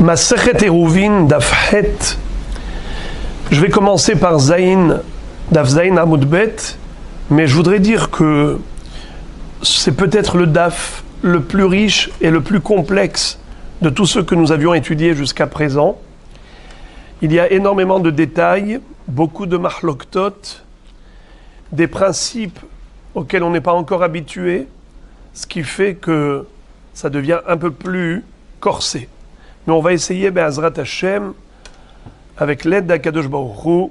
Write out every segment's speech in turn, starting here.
Masechet Eruvin Daf Het. Je vais commencer par Daf Zayin Amud Bet, mais je voudrais dire que c'est peut-être le Daf le plus riche et le plus complexe de tous ceux que nous avions étudiés jusqu'à présent. Il y a énormément de détails, beaucoup de mahloktot, des principes auxquels on n'est pas encore habitué, ce qui fait que ça devient un peu plus corsé. Mais on va essayer, Be'ezrat Hashem, avec l'aide d'Akadosh Baruch Hu,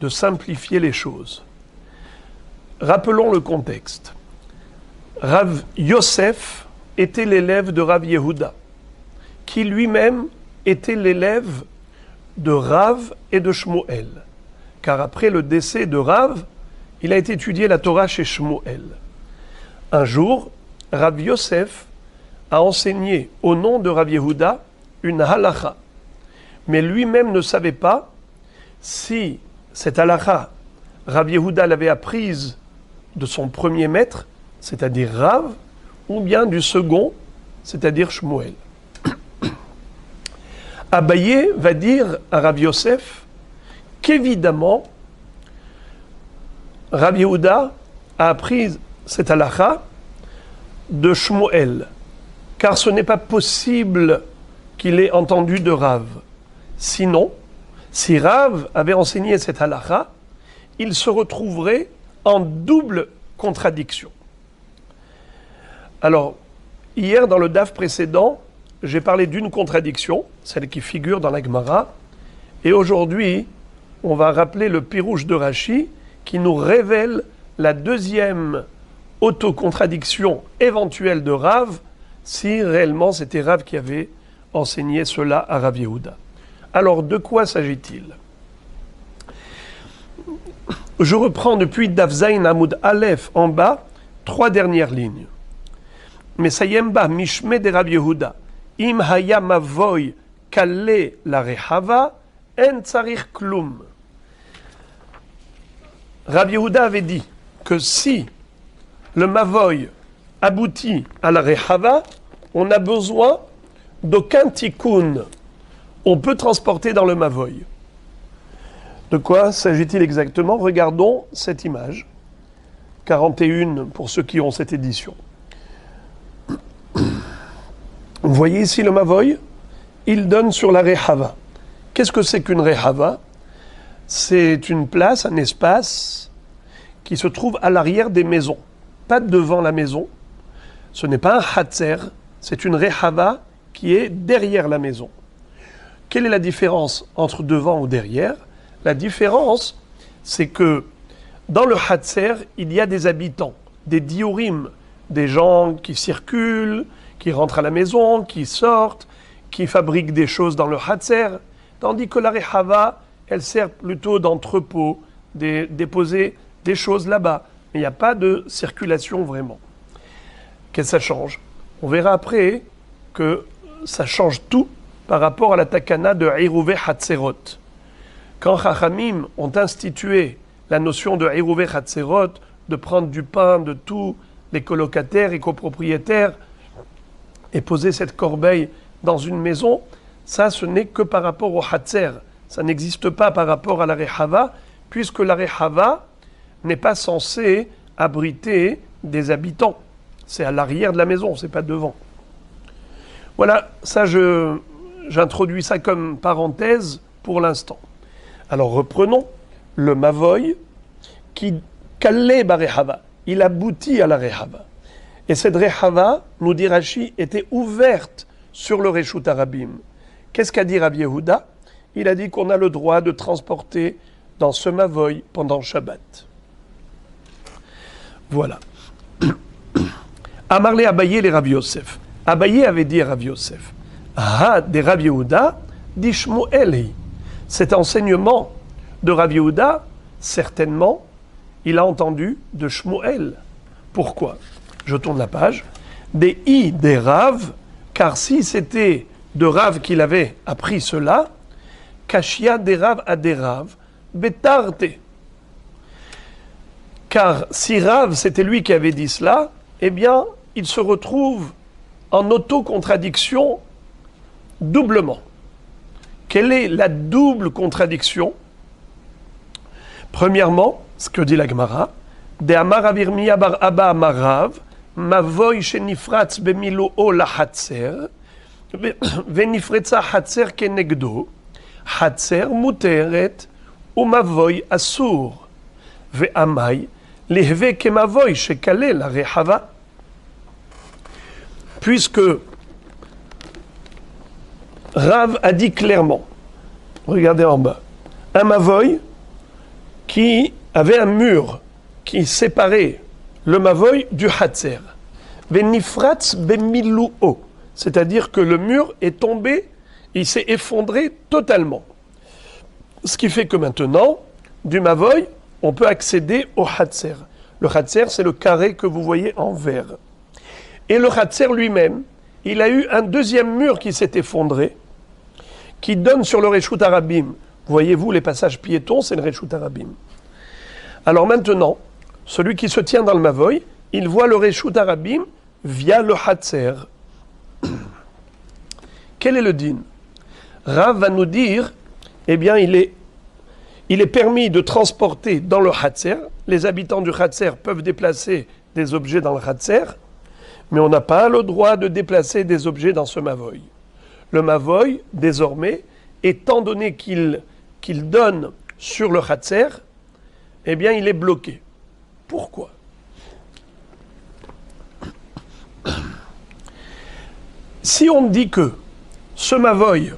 de simplifier les choses. Rappelons le contexte. Rav Yosef était l'élève de Rav Yehuda, qui lui-même était l'élève de Rav et de Shmuel. Car après le décès de Rav, il a été étudié la Torah chez Shmuel. Un jour, Rav Yosef a enseigné au nom de Rav Yehuda une halacha. Mais lui-même ne savait pas si cette halacha, Rav Yehuda l'avait apprise de son premier maître, c'est-à-dire Rav, ou bien du second, c'est-à-dire Shmuel. Abaye va dire à Rav Yosef qu'évidemment, Rav Yehuda a appris cette halacha de Shmuel, car ce n'est pas possible qu'il ait entendu de Rav. Sinon, si Rav avait enseigné cette halacha, il se retrouverait en double contradiction. Alors, hier, dans le daf précédent, j'ai parlé d'une contradiction, celle qui figure dans la Gemara, et aujourd'hui, on va rappeler le pirouche de Rashi, qui nous révèle la deuxième autocontradiction éventuelle de Rav, si réellement c'était Rav qui avait enseigné cela à Rav Yehuda. Alors, de quoi s'agit-il? Je reprends depuis Daf Zayin Amud Aleph en bas, 3 dernières lignes. Mesayemba mishme de Rav Yehuda, im haya mavoy kale la rehava, en tsarich klum. Rav Yehuda avait dit que si le mavoy aboutit à la rehava, on a besoin d'aucun tikkun. On peut transporter dans le mavoy. De quoi s'agit-il exactement? Regardons cette image. 41 pour ceux qui ont cette édition. Vous voyez ici le mavoy? Il donne sur la rehava. Qu'est-ce que c'est qu'une rehava? C'est une place, un espace qui se trouve à l'arrière des maisons, pas devant la maison. Ce n'est pas un hatzer, c'est une rehava qui est derrière la maison. Quelle est la différence entre devant ou derrière? La différence, c'est que dans le hatzer, il y a des habitants, des diourim, des gens qui circulent, qui rentrent à la maison, qui sortent, qui fabriquent des choses dans le hatzer, tandis que la rehava, elle sert plutôt d'entrepôt, déposer des choses là-bas. Mais il n'y a pas de circulation vraiment. Qu'est-ce que ça change? On verra après que ça change tout par rapport à la takana de Eruvé Hatzerot. Quand Chachamim ont institué la notion de Eruvé Hatzerot, de prendre du pain de tous les colocataires et copropriétaires et poser cette corbeille dans une maison, ça ce n'est que par rapport au Hatzer. Ça n'existe pas par rapport à la Rehava, puisque la Rehava n'est pas censée abriter des habitants. C'est à l'arrière de la maison, c'est pas devant. Voilà, ça j'introduis ça comme parenthèse pour l'instant. Alors reprenons le mavoy qui kalé ba rehava. Il aboutit à la rehava. Et cette rehava, nous dit Rashi, était ouverte sur le Reshut Arabim. Qu'est-ce qu'a dit Rav Yehuda? Il a dit qu'on a le droit de transporter dans ce mavoy pendant Shabbat. Voilà. Amarle Abaye les Rav Yosef. Abaye avait dit à Rav Yosef, ah, des Rav Yehuda, dit Shmuel. Cet enseignement de Rav Yehuda, certainement, il a entendu de Shmuel. Pourquoi? Je tourne la page. Des Rav, car si c'était de Rav qu'il avait appris cela, Kashia des Rav à des Rav, Betarte. Car si Rav, c'était lui qui avait dit cela, eh bien, il se retrouve en autocontradiction doublement. Quelle est la double contradiction? Premièrement, ce que dit la Gemara, de Amar Avirmiya bar Abba Amar Rav, Mavoy shenifratz bemilo'o lahatzer, venifretza hatzer kenegdo, hatzer muteret, umavoy asur, ve'amay, lehve kemavoy shekale la rehava. Puisque Rav a dit clairement, regardez en bas, un mavoy qui avait un mur qui séparait le mavoy du hatzer. Venifratz bemilu'o, c'est-à-dire que le mur est tombé, il s'est effondré totalement. Ce qui fait que maintenant, du mavoy, on peut accéder au hatzer. Le hatzer, c'est le carré que vous voyez en vert. Et le hatzer lui-même, il a eu un deuxième mur qui s'est effondré, qui donne sur le Reshut Harabim. Voyez-vous, les passages piétons, c'est le Reshut Harabim. Alors maintenant, celui qui se tient dans le mavoy, il voit le Reshut Harabim via le hatzer. Quel est le din? Rav va nous dire, eh bien, il est permis de transporter dans le hatzer. Les habitants du hatzer peuvent déplacer des objets dans le hatzer, mais on n'a pas le droit de déplacer des objets dans ce mavoy. Le mavoy, désormais, étant donné qu'il donne sur le hatzer, eh bien, il est bloqué. Pourquoi? Si on dit que ce mavoy,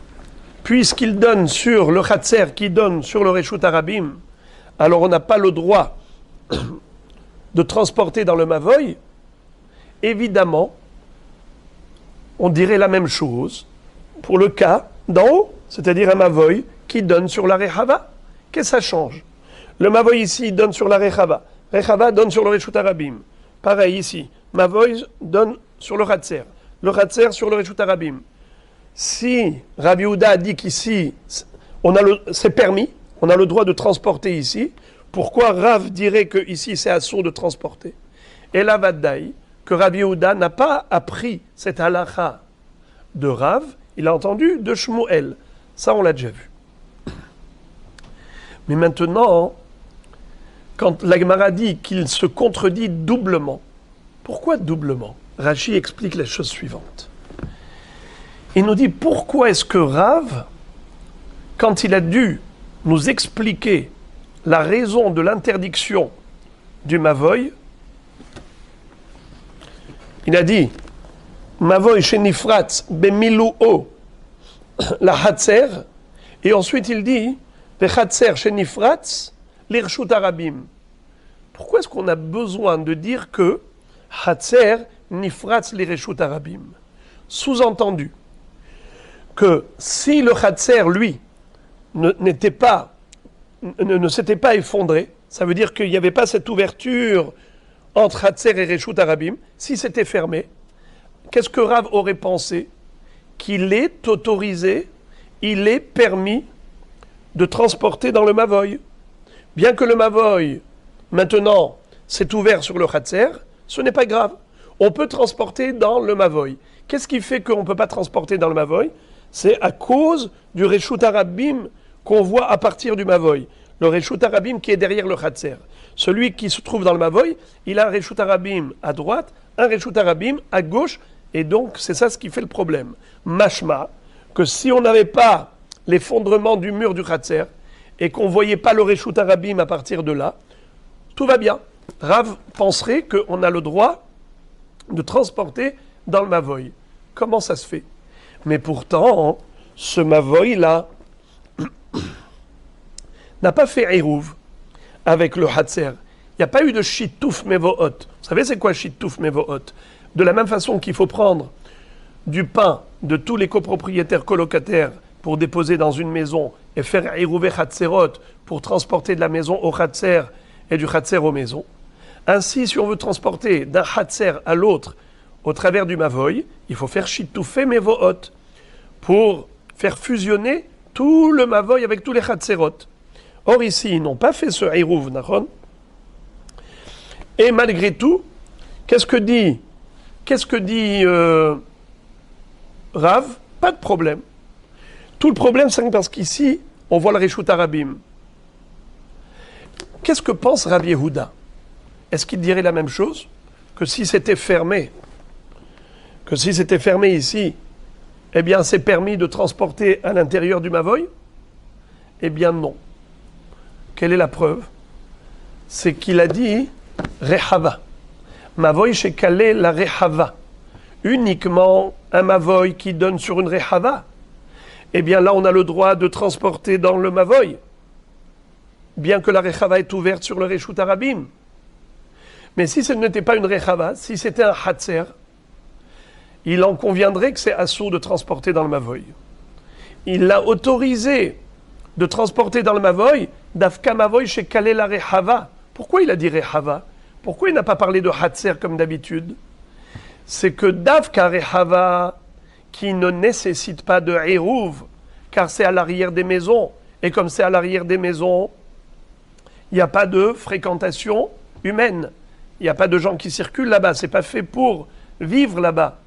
puisqu'il donne sur le hatzer qui donne sur le Reshut Harabim, alors on n'a pas le droit de transporter dans le mavoy, évidemment, on dirait la même chose pour le cas d'en haut, c'est-à-dire un mavoy qui donne sur la rehava. Qu'est-ce que ça change? Le mavoy ici donne sur la rehava. Rehava donne sur le Reshut Harabim. Pareil ici, mavoy donne sur le hatzer. Le hatzer sur le Reshut Harabim. Si Rabbi Yehuda a dit qu'ici, c'est permis, on a le droit de transporter ici, pourquoi Rav dirait que ici c'est assourd de transporter? Et la Vadaï, que Rabbi Yehuda n'a pas appris cette halakha de Rav, il a entendu de Shmuel. Ça, on l'a déjà vu. Mais maintenant, quand la Gemara dit qu'il se contredit doublement, pourquoi doublement? Rashi explique la chose suivante. Il nous dit pourquoi est-ce que Rav, quand il a dû nous expliquer la raison de l'interdiction du mavoy, il a dit mavoy shenifratz bemilu'o la hatzer, et ensuite il dit vechatzer shenifratz l'irshut harabim. Pourquoi est-ce qu'on a besoin de dire que hatzer nifratz l'irshut harabim? Sous-entendu que si le hatzer, lui, ne s'était pas effondré, ça veut dire qu'il n'y avait pas cette ouverture entre hatzer et reshut harabim. Si c'était fermé, qu'est-ce que Rav aurait pensé? Qu'il est autorisé, il est permis de transporter dans le mavoy. Bien que le mavoy, maintenant, s'est ouvert sur le hatzer, ce n'est pas grave. On peut transporter dans le mavoy. Qu'est-ce qui fait qu'on ne peut pas transporter dans le mavoy? C'est à cause du reshut harabim qu'on voit à partir du mavoy. Le reshut harabim qui est derrière le hatzer. Celui qui se trouve dans le mavoy, il a un reshut harabim à droite, un reshut harabim à gauche, et donc c'est ça ce qui fait le problème. Mashma, que si on n'avait pas l'effondrement du mur du hatzer, et qu'on ne voyait pas le reshut harabim à partir de là, tout va bien. Rav penserait qu'on a le droit de transporter dans le mavoy. Comment ça se fait? Mais pourtant, ce mavoy-là n'a pas fait Eruv avec le hatzer. Il n'y a pas eu de shituf mevohot. Vous savez c'est quoi shituf mevohot? De la même façon qu'il faut prendre du pain de tous les copropriétaires colocataires pour déposer dans une maison et faire Eruv hatzerot pour transporter de la maison au hatzer et du hatzer aux maisons. Ainsi, si on veut transporter d'un hatzer à l'autre au travers du mavoy, il faut faire shituf mevohot pour faire fusionner tout le mavoy avec tous les hatzerot. Or ici, ils n'ont pas fait ce Eruv, Nahon. Et malgré tout, qu'est-ce que dit Rav? Pas de problème. Tout le problème, c'est parce qu'ici, on voit le Reshut Arabim. Qu'est-ce que pense Rabbi Yehuda? Est-ce qu'il dirait la même chose? Que si c'était fermé, ici, eh bien c'est permis de transporter à l'intérieur du Mavoy? Eh bien non. Quelle est la preuve? C'est qu'il a dit Rehava. Mavoy chez Kalé la Rehava. Uniquement un Mavoy qui donne sur une Rehava. Eh bien là on a le droit de transporter dans le Mavoy. Bien que la Rehava est ouverte sur le Reshut Arabim. Mais si ce n'était pas une Rehava, si c'était un Hatzer, il en conviendrait que c'est assourd de transporter dans le Mavoy. Il l'a autorisé de transporter dans le Mavoy, d'Afka Mavoy chez Kalé la Rehava. Pourquoi il a dit Rehava? Pourquoi il n'a pas parlé de Hatzer comme d'habitude? C'est que d'Afka Rehava, qui ne nécessite pas de Hérouv, car c'est à l'arrière des maisons. Et comme c'est à l'arrière des maisons, il n'y a pas de fréquentation humaine. Il n'y a pas de gens qui circulent là-bas. Ce n'est pas fait pour vivre là-bas.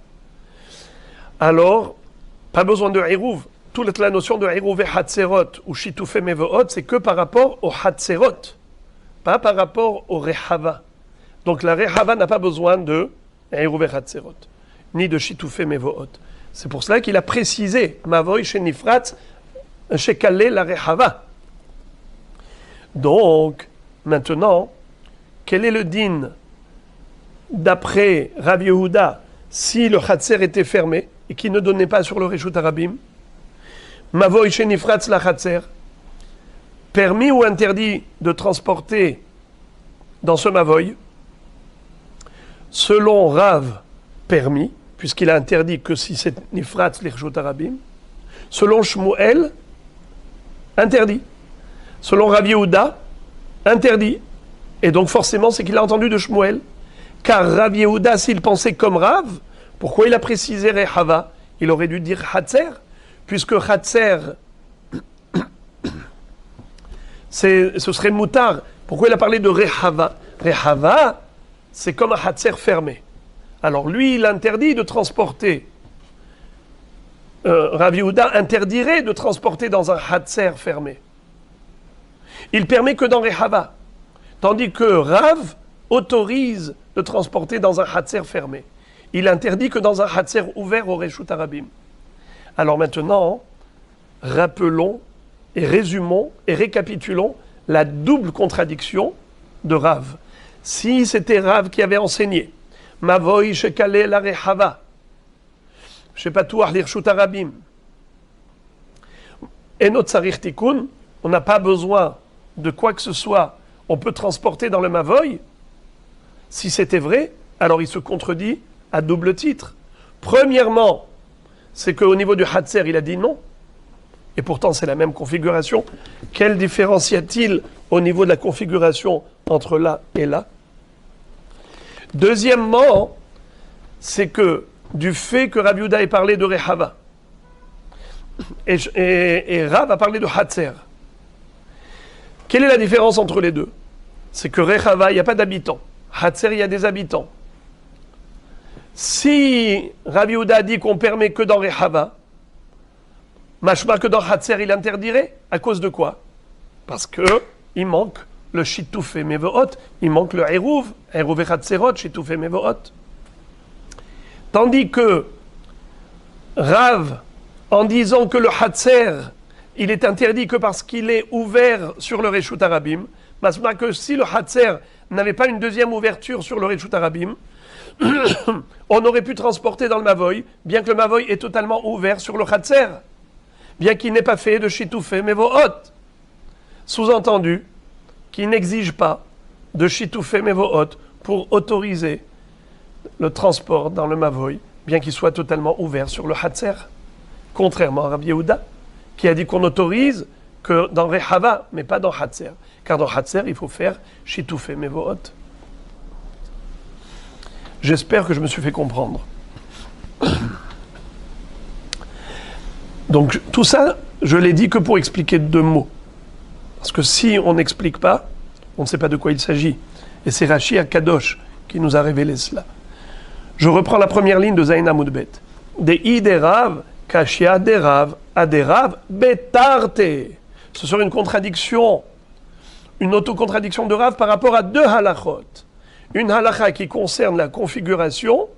Alors, pas besoin de Hérouv. Toute la notion de Hérouv et Hatzerot ou Shitufé Mevohot, c'est que par rapport au Hatzerot, pas par rapport au Rehava. Donc la Rehava n'a pas besoin de Hérouv et Hatzerot, ni de Shitufé Mevohot. C'est pour cela qu'il a précisé Mavoy chez Nifrat, chez Kalé la Rehava. Donc, maintenant, quel est le din d'après Rabbi Yehuda si le Hatzer était fermé et qu'il ne donnait pas sur le Reshut Arabim? Mavoy chez Nifrat la Hatzer, permis ou interdit de transporter dans ce Mavoy? Selon Rav, permis, puisqu'il a interdit que si c'est Nifrat les Reshut Arabim. Selon Shmuel, interdit. Selon Rabbi Yehuda, interdit. Et donc forcément, c'est qu'il a entendu de Shmuel. Car Rabbi Yehuda, s'il pensait comme Rav, pourquoi il a précisé Rehava? Il aurait dû dire Hatzer, puisque Hatzer, ce serait Moutar. Pourquoi il a parlé de Rehava? Rehava, c'est comme un Hatzer fermé. Alors lui, il interdit de transporter. Rabbi Yehuda interdirait de transporter dans un Hatzer fermé. Il permet que dans Rehava. Tandis que Rav autorise de transporter dans un Hatzer fermé. Il interdit que dans un Hatzer ouvert au Reshut Arabim. Alors maintenant, rappelons et résumons et récapitulons la double contradiction de Rav. Si c'était Rav qui avait enseigné Mavoy shekalé la Rehava, Shepatuach l'Reshut Arabim, et notre Sarich Tikkun, on n'a pas besoin de quoi que ce soit, on peut transporter dans le Mavoy. Si c'était vrai, alors il se contredit à double titre. Premièrement, c'est qu'au niveau du Hatzer, il a dit non. Et pourtant, c'est la même configuration. Quelle différence y a-t-il au niveau de la configuration entre là et là? Deuxièmement, c'est que du fait que Rabbi Yehuda ait parlé de Rehava et Rav a parlé de Hatzer, quelle est la différence entre les deux? C'est que Rehava, il n'y a pas d'habitants. Hatzer, il y a des habitants. Si Rabbi Yehuda a dit qu'on permet que dans Rehava, machma que dans Hatzer, il interdirait. À cause de quoi? Parce que il manque le Shitufé Mevohot, il manque le Hérouv et Hatzerot, Shitufé Mevohot. Tandis que Rav, en disant que le Hatzer, il est interdit que parce qu'il est ouvert sur le Reshut Arabim, machma que si le Hatzer n'avait pas une deuxième ouverture sur le Reshut Arabim, on aurait pu transporter dans le Mavoy, bien que le Mavoy est totalement ouvert sur le Hatzer, bien qu'il n'ait pas fait de Shitufé Mevohot. Sous-entendu, qu'il n'exige pas de Shitufé Mevohot pour autoriser le transport dans le Mavoy, bien qu'il soit totalement ouvert sur le Hatzer. Contrairement à Rabbi Yehuda, qui a dit qu'on autorise que dans Rehava, mais pas dans Hatzer. Car dans Hatzer, il faut faire Shitufé Mevohot. J'espère que je me suis fait comprendre. Donc tout ça, je l'ai dit que pour expliquer deux mots. Parce que si on n'explique pas, on ne sait pas de quoi il s'agit. Et c'est Rashi Akadosh qui nous a révélé cela. Je reprends la première ligne de Zaina Moudbet. Dei de Rav, Kashia de Rav, Adérav, Betarte. Ce serait une contradiction, une autocontradiction de Rav par rapport à deux halachot. Une halacha qui concerne la configuration,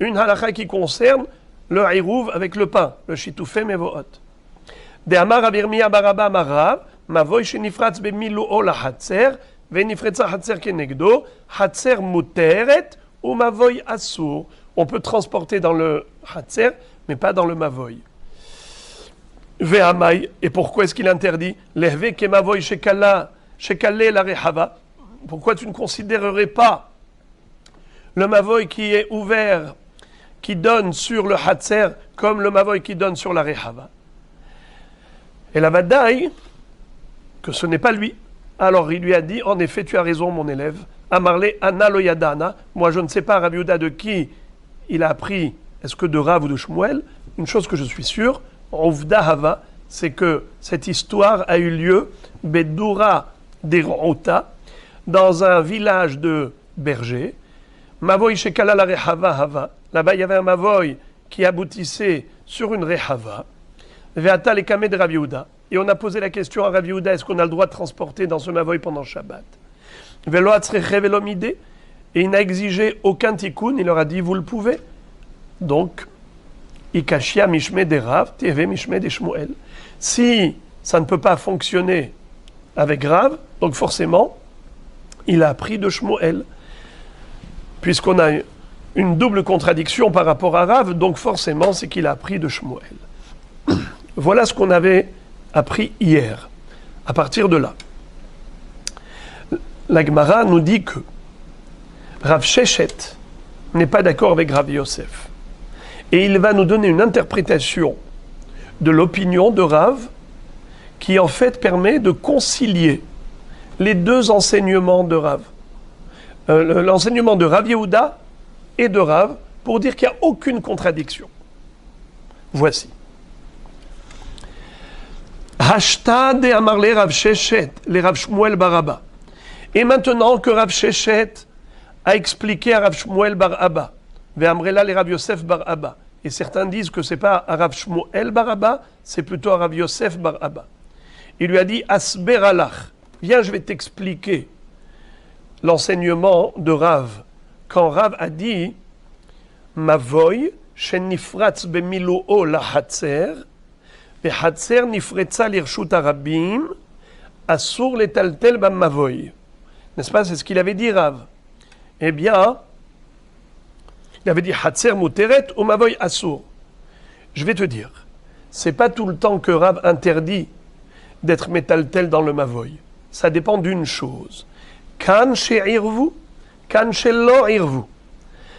une halacha qui concerne le irouv avec le pain, le shitufé mevoot. De Amar Abirmiya Baraba Marav, Mavoy shenifratz bemiluo la hatzer, venifretza hatzer kenegdo, hatzer muteret, ou mavoy assour. On peut transporter dans le hatzer, mais pas dans le mavoy. Ve'amay, et pourquoi est-ce qu'il interdit? Lehve ke mavoy shekale la rehava. Pourquoi tu ne considérerais pas le mavoy qui est ouvert, qui donne sur le hatzer, comme le mavoy qui donne sur la rehava? Et la vadaï, que ce n'est pas lui. Alors il lui a dit, en effet, tu as raison, mon élève. Amarle analoyadana. Moi, je ne sais pas, Rabbi Yehuda, de qui il a appris, est-ce que de Rav ou de Shmuel? Une chose que je suis sûr, Ovda Hava, c'est que cette histoire a eu lieu, Bedura d'Erota, dans un village de bergers. Mavoy Shekala la Rehava Hava. Là-bas, il y avait un Mavoy qui aboutissait sur une Rehava. Ve'ata le Kameh de Rabbi Yehuda. Et on a posé la question à Rabbi Yehuda, est-ce qu'on a le droit de transporter dans ce Mavoy pendant Shabbat? Ve'lo atzreche ve'lo mideh. Et il n'a exigé aucun tikkun, il leur a dit, vous le pouvez. Donc, Ikashia mishme de Rav, teve mishme de Shmuel. Si ça ne peut pas fonctionner avec Rav, donc forcément, il a appris de Shmuel. Puisqu'on a une double contradiction par rapport à Rav, donc forcément, c'est qu'il a appris de Shmuel. Voilà ce qu'on avait appris hier. À partir de là, la Gemara nous dit que Rav Sheshet n'est pas d'accord avec Rav Yosef. Et il va nous donner une interprétation de l'opinion de Rav qui en fait permet de concilier les deux enseignements de Rav. L'enseignement de Rav Yehuda et de Rav pour dire qu'il n'y a aucune contradiction. Voici. Hashta de Amarle Rav Sheshet, les Rav Shmuel Baraba. Et maintenant que Rav Sheshet a expliqué à Rav Shmuel Bar Abba, Ve'amrela le Rav Yosef Bar Abba. Et certains disent que c'est pas à Rav Shmuel Bar Abba, c'est plutôt à Rav Yosef Bar Abba. Il lui a dit Asber alach, viens, je vais t'expliquer l'enseignement de Rav. Quand Rav a dit Mavoy shenifratz bemiluo la hatzer, ve'hatzer nifretza lirshut harabim, asur letaltel bam mavoy. N'est-ce pas? C'est ce qu'il avait dit Rav. Eh bien, il avait dit Hatzer Muteret ou Mavoy Assour. Je vais te dire, c'est pas tout le temps que Rav interdit d'être métaltel dans le Mavoy. Ça dépend d'une chose. Kan she'irvu, kan she'lo irvu.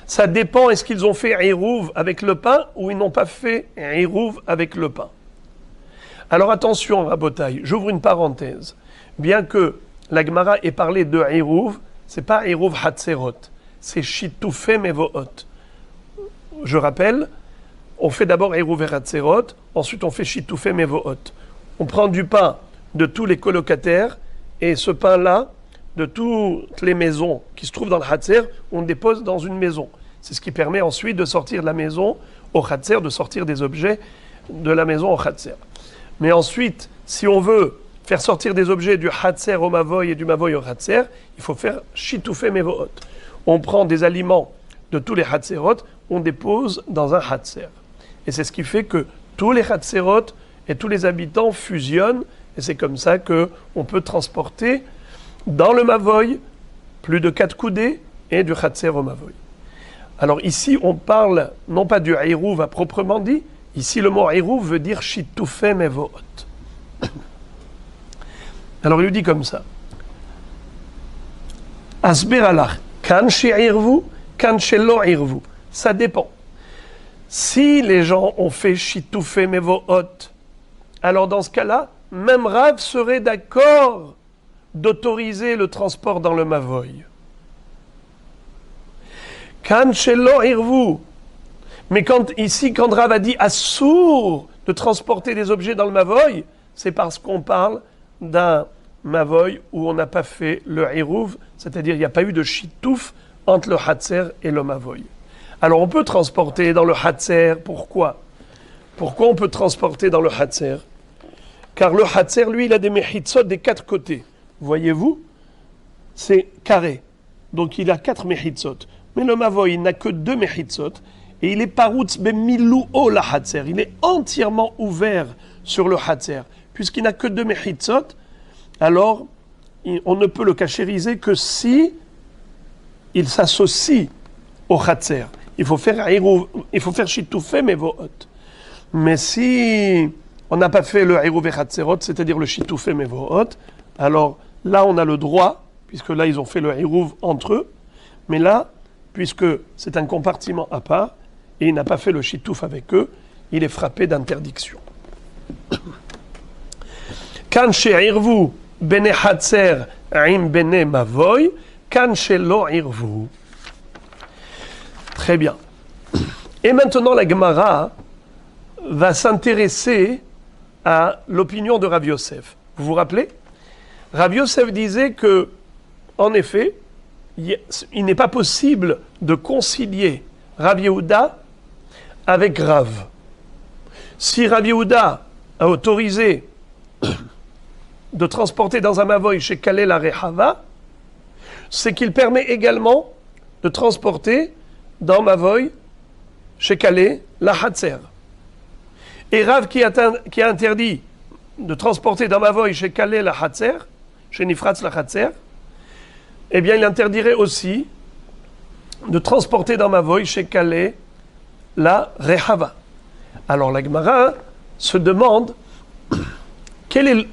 Ça dépend, est-ce qu'ils ont fait irouv avec le pain ou ils n'ont pas fait irouv avec le pain. Alors attention, Rabotai, j'ouvre une parenthèse. Bien que la Gemara ait parlé de irouv, c'est pas irouv hatzerot, c'est shitufé mevoot. Je rappelle, on fait d'abord irouv hatzerot, ensuite on fait shitufé mevoot. On prend du pain de tous les colocataires et ce pain-là, de toutes les maisons qui se trouvent dans le hatzer, on dépose dans une maison. C'est ce qui permet ensuite de sortir de la maison au hatzer, de sortir des objets de la maison au hatzer. Mais ensuite, si on veut faire sortir des objets du hatzer au mavoy et du mavoy au hatzer, il faut faire shitufé mevoot. On prend des aliments de tous les hatzerot, on dépose dans un hatzer. Et c'est ce qui fait que tous les hatzerot et tous les habitants fusionnent, et c'est comme ça qu'on peut transporter dans le mavoy plus de 4 coudées et du hatzer au mavoy. Alors ici, on parle non pas du irouv à proprement dit, ici le mot irouv veut dire shitufé mevoot. Alors il lui dit comme ça. Asber alach, kan she'irvu, kan she'lo irvu. Ça dépend. Si les gens ont fait shitufé mevoot, alors dans ce cas-là, même Rav serait d'accord d'autoriser le transport dans le mavoy. Kan she'lo irvu. Mais quand Rav a dit assour de transporter des objets dans le mavoy, c'est parce qu'on parle d'un mavoy où on n'a pas fait le irouv, c'est-à-dire il n'y a pas eu de shitouf entre le hatzer et le mavoy. Alors on peut transporter dans le hatzer, pourquoi? Pourquoi on peut transporter dans le Hatzer? Car le Hatzer, lui, il a des mechitzot des 4 côtés. Voyez-vous? C'est carré. Donc il a 4 mechitzot. Mais le Mavoy, il n'a que 2 mechitzot. Et il est paroutz bemilouo la Hatzer. Il est entièrement ouvert sur le Hatzer. Puisqu'il n'a que 2 mechitzot, alors on ne peut le cachériser que si il s'associe au Hatzer. Il faut faire Shitoufé Mevohot. Mais si on n'a pas fait le Hirouv et Hatzerot, c'est-à-dire le Shitoufé Mevohot, alors là on a le droit, puisque là ils ont fait le Hirouv entre eux, mais là, puisque c'est un compartiment à part, et il n'a pas fait le Shitouf avec eux, il est frappé d'interdiction. Kan she'irvu bene Hatzer im bene Mavoy, kan she'lo irvu. Très bien. Et maintenant, la Gemara va s'intéresser à l'opinion de Rav Yosef. Vous vous rappelez? Rav Yosef disait que, en effet, il n'est pas possible de concilier Rav Yehuda avec Rav. Si Rav Yehuda a autorisé de transporter dans un mavoy chez Kalé la Rehava, c'est qu'il permet également de transporter dans Mavoy, chez Kalé, la Hatzer. Et Rav qui a interdit de transporter dans Mavoy, chez Kalé, la Hatzer, chez Nifratz, la Hatzer, eh bien il interdirait aussi de transporter dans Mavoy, chez Kalé, la Rehava. Alors la Gemara se demande quel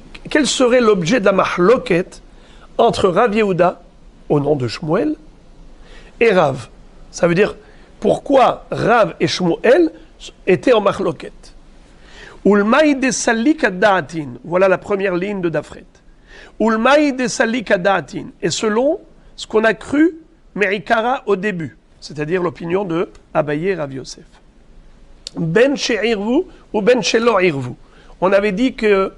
serait l'objet de la mahloket entre Rav Yehuda, au nom de Shmuel, et Rav. Ça veut dire, pourquoi Rav et Shmuel étaient en mahloket. Ulmaï de salik adaatin, voilà la première ligne de Dafret. Ulmaï de salik adaatin, et selon ce qu'on a cru Merikara au début, c'est-à-dire l'opinion de Abaye et Rav Yosef. Ben she'irvu ou ben she'lo irvu. On avait dit que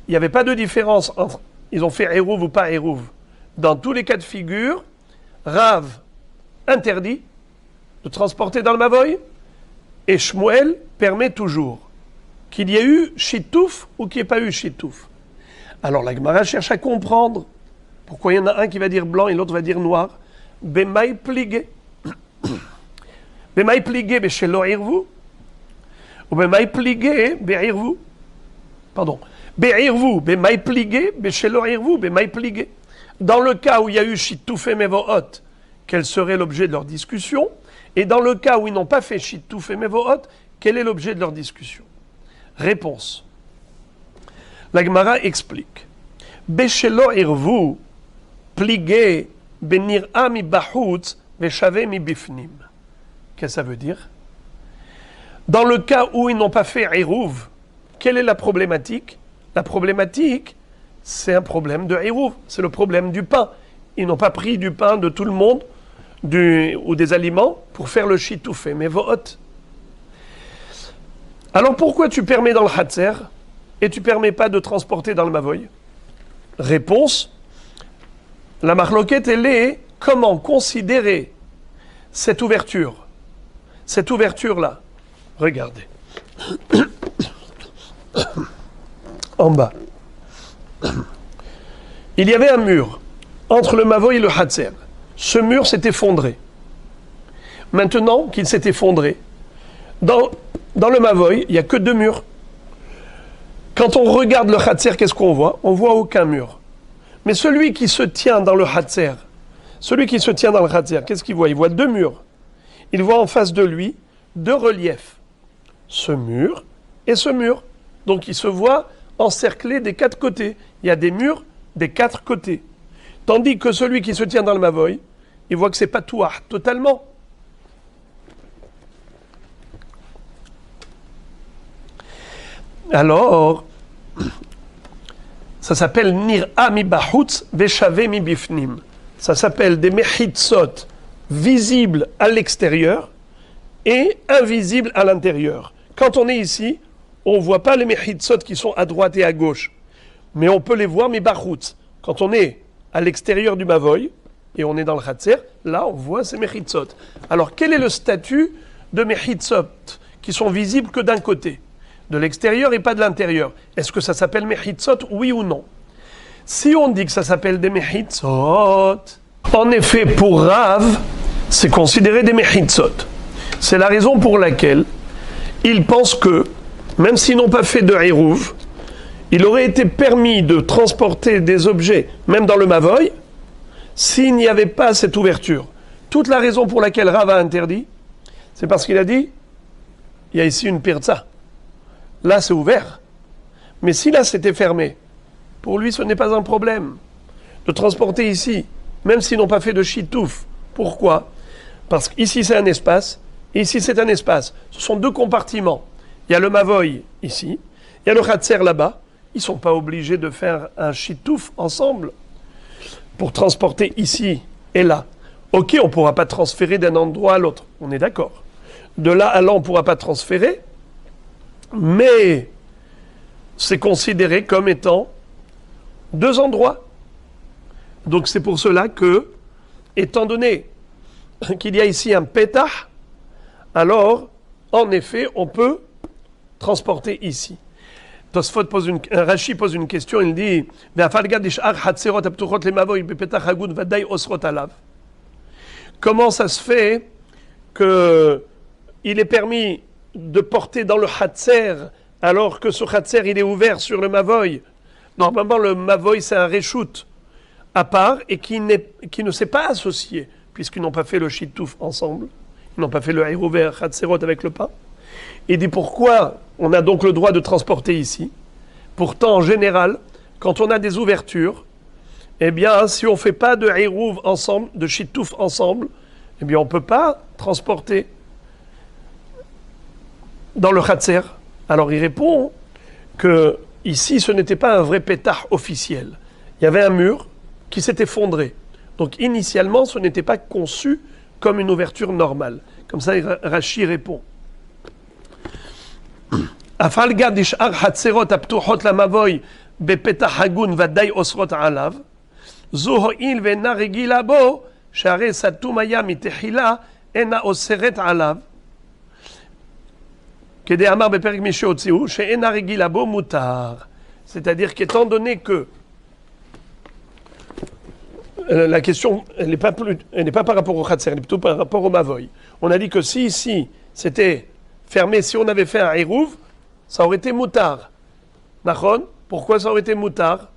il n'y avait pas de différence entre ils ont fait Eruv ou pas Eruv. Dans tous les cas de figure, Rav interdit de transporter dans le Mavoy et Shmuel permet toujours qu'il y ait eu Shitouf ou qu'il n'y ait pas eu Shitouf. Alors la Gemara cherche à comprendre pourquoi il y en a un qui va dire blanc et l'autre va dire noir. Bemaï pligé. Bemaï pligé beshelo irvu ou bemaï pligé be'irvu. Pardon. Be'irvu, bemaï pligé beshelo irvu, bemaï pligé. Dans le cas où il y a eu Shitouf et Mevohot, quel serait l'objet de leur discussion? Et dans le cas où ils n'ont pas fait Shitouf et Mevohot, quel est l'objet de leur discussion? Réponse. La Gemara explique. Beshelo irvu, pligé, benir ami bahutz, veshave mi bifnim. Qu'est-ce que ça veut dire? Dans le cas où ils n'ont pas fait Eruv, quelle est la problématique? La problématique, c'est un problème de Eruv, c'est le problème du pain. Ils n'ont pas pris du pain de tout le monde ou des aliments pour faire le Shitouf et Mevohot. Alors pourquoi tu permets dans le Hatzer et tu permets pas de transporter dans le Mavoy? Réponse. La marloquette, elle est comment considérer cette ouverture? Cette ouverture-là. Regardez. En bas. Il y avait un mur entre le Mavoy et le Hatzer. Ce mur s'est effondré. Maintenant qu'il s'est effondré, dans le Mavoy, il n'y a que 2 murs. Quand on regarde le Hatzer, qu'est-ce qu'on voit? On voit aucun mur. Mais celui qui se tient dans le Hatzer, qu'est-ce qu'il voit? Il voit 2 murs. Il voit en face de lui 2 reliefs. Ce mur et ce mur. Donc il se voit encerclé des 4 côtés. Il y a des murs des 4 côtés. Tandis que celui qui se tient dans le Mavoy, il voit que c'est pas tout totalement. Alors, ça s'appelle Nir'a mi bahutz veshave mi bifnim. Ça s'appelle des mechitzot visibles à l'extérieur et invisibles à l'intérieur. Quand on est ici, on ne voit pas les mechitzot qui sont à droite et à gauche, mais on peut les voir mi bahutz. Quand on est à l'extérieur du Mavoy et on est dans le Hatzer, là on voit ces mechitzot. Alors quel est le statut de mechitzot qui sont visibles que d'un côté, de l'extérieur et pas de l'intérieur. Est-ce que ça s'appelle mechitzot, oui ou non? Si on dit que ça s'appelle des mechitzot, en effet, pour Rav, c'est considéré des mechitzot. C'est la raison pour laquelle il pense que, même s'ils n'ont pas fait de Hérouv, il aurait été permis de transporter des objets, même dans le Mavoy, s'il n'y avait pas cette ouverture. Toute la raison pour laquelle Rav a interdit, c'est parce qu'il a dit, il y a ici une pirza. Là, c'est ouvert. Mais si là, c'était fermé, pour lui, ce n'est pas un problème de transporter ici, même s'ils n'ont pas fait de chitouf. Pourquoi? Parce qu'ici, c'est un espace, et ici, c'est un espace. Ce sont deux compartiments. Il y a le Mavoy ici, il y a le Khatser là-bas. Ils ne sont pas obligés de faire un chitouf ensemble pour transporter ici et là. Ok, on ne pourra pas transférer d'un endroit à l'autre, on est d'accord. De là à là, on ne pourra pas transférer, mais c'est considéré comme étant deux endroits. Donc c'est pour cela que, étant donné qu'il y a ici un pétah, alors, en effet, on peut transporter ici. Tosfot Rashi pose une question, il dit comment ça se fait qu'il est permis de porter dans le Hatser alors que ce Hatser il est ouvert sur le Mavoy? Normalement le Mavoy c'est un reshoot à part et qui ne s'est pas associé puisqu'ils n'ont pas fait le Shitouf ensemble, ils n'ont pas fait le Hérouver Hatserot avec le pain. Il dit pourquoi on a donc le droit de transporter ici. Pourtant, en général, quand on a des ouvertures, eh bien, si on ne fait pas de Hérouv ensemble, de Shitouf ensemble, eh bien, on ne peut pas transporter dans le Khatser. Alors, il répond que ici, ce n'était pas un vrai pétah officiel. Il y avait un mur qui s'est effondré. Donc, initialement, ce n'était pas conçu comme une ouverture normale. Comme ça, Rashi répond. Afal gad ishar hatzerot aptuchot lamavoy bepetach hagun vaday osrot alav zo ho'il ve'ena regila bo she'arei satum haya mitechila ena oseret alav kedei amar beperek mi she'otziu she'ena regila bo mutar. C'est-à-dire qu'étant donné que la question elle n'est pas par rapport au Khatser, elle est plutôt par rapport au Mavoy. On a dit que si ici c'était fermé, si on avait fait un Hérouv, ça aurait été moutar. Nachon? Pourquoi ça aurait été moutar?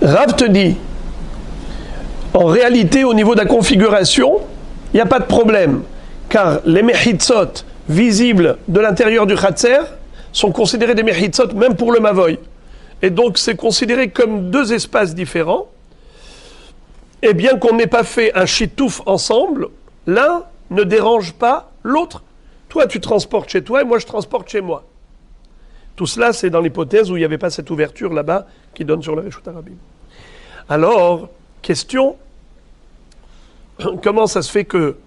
Rav te dit, en réalité, au niveau de la configuration, il n'y a pas de problème, car les mechitzot visibles de l'intérieur du Khatser sont considérés des mechitzot même pour le Mavoy. Et donc c'est considéré comme deux espaces différents. Et bien qu'on n'ait pas fait un chitouf ensemble, l'un ne dérange pas l'autre. Toi, tu transportes chez toi et moi, je transporte chez moi. Tout cela, c'est dans l'hypothèse où il n'y avait pas cette ouverture là-bas qui donne sur le Réchout Arabim. Alors, question, comment ça se fait que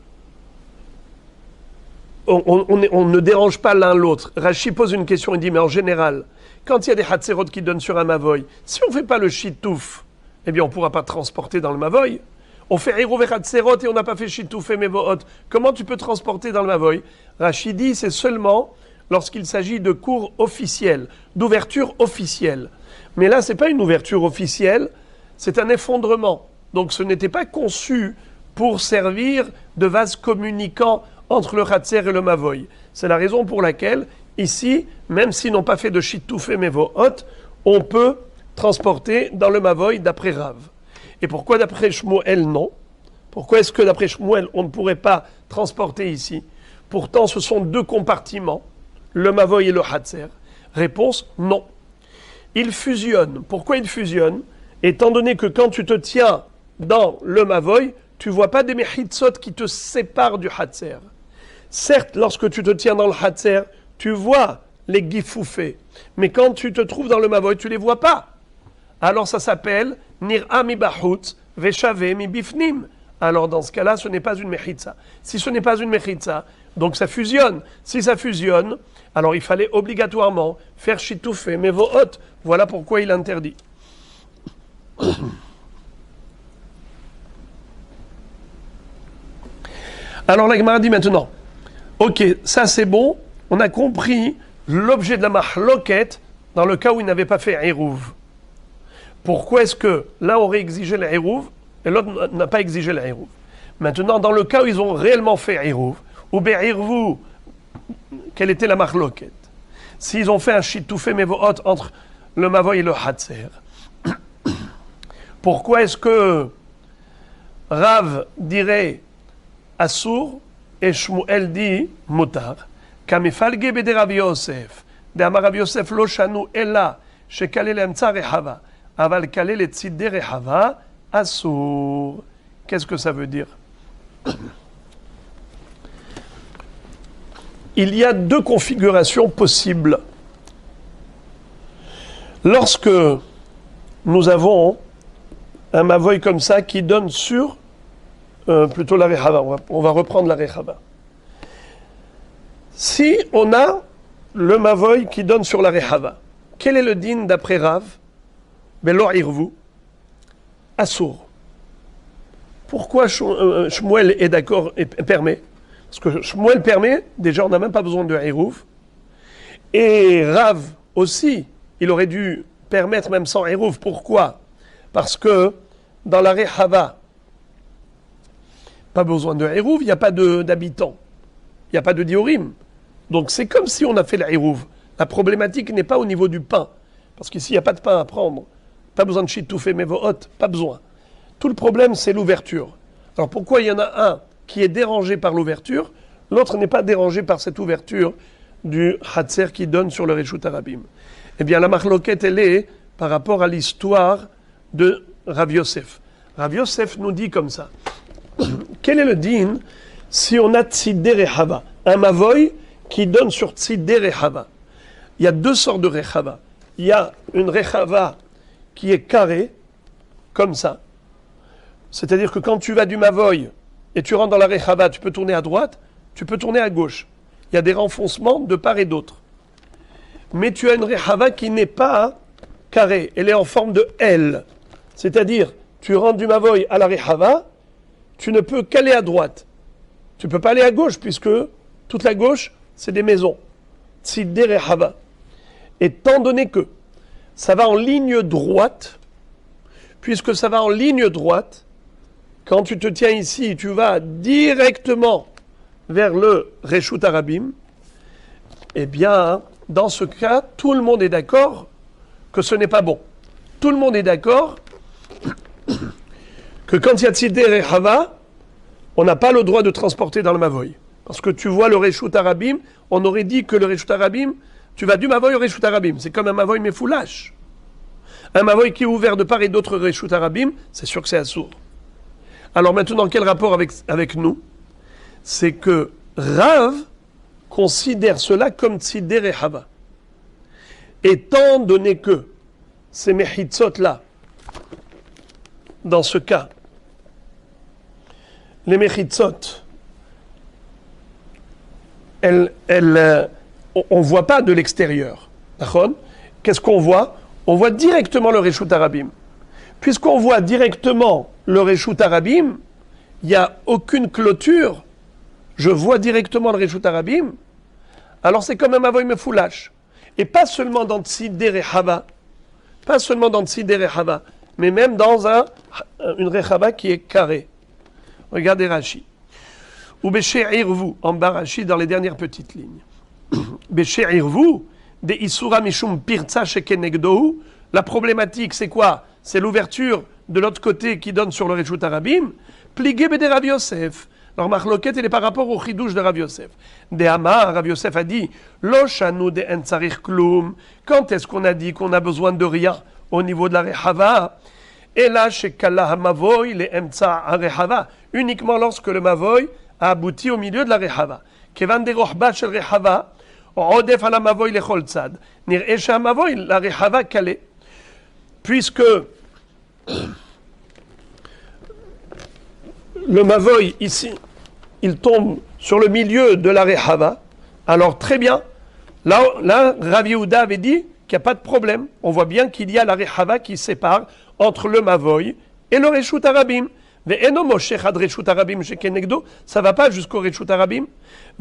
on ne dérange pas l'un l'autre? Rashi pose une question, il dit, mais en général, quand il y a des Hatzerot qui donnent sur un Mavoy, si on ne fait pas le Shitouf, eh bien, on ne pourra pas transporter dans le Mavoy. On fait Hérouv et Hatzerot et on n'a pas fait Shitouf et Mevohot. Comment tu peux transporter dans le Mavoy? Rashi dit, c'est seulement lorsqu'il s'agit de cours officiels, d'ouverture officielle. Mais là, ce n'est pas une ouverture officielle, c'est un effondrement. Donc ce n'était pas conçu pour servir de vase communicant entre le Khatser et le Mavoy. C'est la raison pour laquelle, ici, même s'ils n'ont pas fait de Shitouf et Mevohot, on peut transporter dans le Mavoy d'après Rav. Et pourquoi d'après Shmuel non? Pourquoi est-ce que d'après Shmuel on ne pourrait pas transporter ici? Pourtant ce sont deux compartiments, le Mavoy et le Hatser. Réponse non. Ils fusionnent. Pourquoi ils fusionnent? Étant donné que quand tu te tiens dans le Mavoy, tu ne vois pas des mechitzot qui te séparent du Hatser. Certes, lorsque tu te tiens dans le Hatser, tu vois les gifoufés. Mais quand tu te trouves dans le Mavoy, tu ne les vois pas. Alors ça s'appelle Nir'a mi bahut, Veshave mi bifnim. Alors dans ce cas-là, ce n'est pas une mechitza. Si ce n'est pas une mechitza, donc ça fusionne. Si ça fusionne, alors il fallait obligatoirement faire Shitouf et Mevohot. Voilà pourquoi il interdit. Alors la Gemara dit maintenant, Ok, ça c'est bon. On a compris l'objet de la mahloket dans le cas où il n'avait pas fait Eruv. Pourquoi est-ce que l'un aurait exigé l'Eruv et l'autre n'a pas exigé l'Eruv? Maintenant, dans le cas où ils ont réellement fait Eruv, ou Be'irvu, quelle était la mahloket? S'ils ont fait un shittoufé mevohot entre le mavoy et le hatser, pourquoi est-ce que Rav dirait Assour et Shmuel dit Motar? Kamifalge bede Rav Yosef, de Amar Rav Yosef lo shanu ella, shekale lemtza rehava, aval kale le tzide rehava, Assour. Qu'est-ce que ça veut dire? Il y a deux configurations possibles. Lorsque nous avons un mavoy comme ça qui donne sur plutôt la rehava, on va reprendre la rehava. Si on a le mavoy qui donne sur la rehava, quel est le din d'après Rav? Belo irvu, assour. Pourquoi Shmuel est d'accord et permet? Parce que Shmuel permet, déjà on n'a même pas besoin de Eruv. Et Rav aussi, il aurait dû permettre même sans Eruv. Pourquoi? Parce que dans la Rehava, pas besoin de Eruv, il n'y a pas d'habitants. Il n'y a pas de diorim. Donc c'est comme si on a fait l'Eruv. La problématique n'est pas au niveau du pain. Parce qu'ici, il n'y a pas de pain à prendre. Pas besoin de shittoufé mevohot, pas besoin. Tout le problème, c'est l'ouverture. Alors pourquoi il y en a un qui est dérangé par l'ouverture, l'autre n'est pas dérangé par cette ouverture du Hatser qui donne sur le Reshut Arabim? Eh bien, la marloquette, elle est par rapport à l'histoire de Rav Yosef. Rav Yosef nous dit comme ça. Quel est le din si on a Tzidé Rehava, un mavoy qui donne sur Tzidé Rehava? Il y a deux sortes de Rehava. Il y a une Rehava qui est carrée, comme ça. C'est-à-dire que quand tu vas du mavoy et tu rentres dans la Rehava, tu peux tourner à droite, tu peux tourner à gauche. Il y a des renfoncements de part et d'autre. Mais tu as une Rehava qui n'est pas carrée, elle est en forme de L. C'est-à-dire, tu rentres du mavoy à la Rehava, tu ne peux qu'aller à droite. Tu ne peux pas aller à gauche, puisque toute la gauche, c'est des maisons. Tzidé Rehava. Étant donné que ça va en ligne droite, puisque ça va en ligne droite, quand tu te tiens ici, tu vas directement vers le Reshut Arabim, eh bien, dans ce cas, tout le monde est d'accord que ce n'est pas bon. Tout le monde est d'accord que quand il y a Tzidé Rehava, on n'a pas le droit de transporter dans le Mavoy. Parce que tu vois le Reshut Arabim, on aurait dit que le Reshut Arabim, tu vas du Mavoy au Reshut Arabim. C'est comme un Mavoy mais foulash. Un Mavoy qui est ouvert de part et d'autre Reshut Arabim, c'est sûr que c'est assourd. Alors maintenant, quel rapport avec nous? C'est que Rav considère cela comme Tzidé Rehava. Étant donné que ces Mechitzot-là, dans ce cas, les Mechitzot, on ne voit pas de l'extérieur. D'accord? Qu'est-ce qu'on voit? On voit directement le Reshut Arabim. Puisqu'on voit directement le Reshut Arabim, il n'y a aucune clôture, je vois directement le Reshut Arabim, alors c'est comme un Mavoy Mefoulash. Et pas seulement dans Tzidé Rehava, pas seulement dans Tzidé Rehava, mais même dans une Rehava qui est carrée. Regardez Rashi. Ou Beshe'irvu, en bas Rashi, dans les dernières petites lignes. Beshe'irvu, de Isura Mishum Pirtsa Shekenegdohu, la problématique c'est quoi? C'est l'ouverture de l'autre côté qui donne sur le Reshut Arabim. Pligé bede Rav Yosef. Alors, Marloquette, elle est par rapport au chidouche de Rav Yosef. De Hamar, Rav Yosef a dit, Lo shanu de en tsarich klum. Quand est-ce qu'on a dit qu'on a besoin de rien au niveau de la Rehava? Et là, chez Kala Hamavoy, les Emtsa Rehava, uniquement lorsque le Mavoy a abouti au milieu de la Rehava. Kevan de Rohba shel Rehava, Odef ala Mavoy le Choltzad. Nir Esha Mavoy, la Rehava calée. Puisque le Mavoy, ici, il tombe sur le milieu de la Rehava, alors très bien, là Rav Yehuda avait dit qu'il n'y a pas de problème. On voit bien qu'il y a la Rehava qui sépare entre le Mavoy et le Reshut Arabim. Ve'eno moshech ad reshut harabim shekenegdo, ça va pas jusqu'au reshut harabim.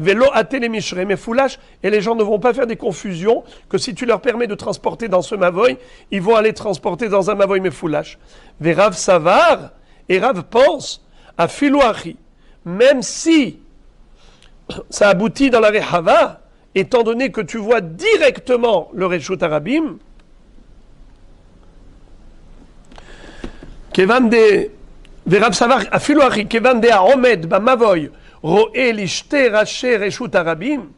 Ve'lo ate le mishre mefoulash, et les gens ne vont pas faire des confusions que si tu leur permets de transporter dans ce mavoy, ils vont aller transporter dans un mavoy mefoulash. Ve'rav savar, et Rav pense à filouachi, même si ça aboutit dans la rehava, étant donné que tu vois directement le reshut harabim, kevan de Verav savar afilu achi kevan de haomed b'mavoy ro'e lishte raché reshut harabim,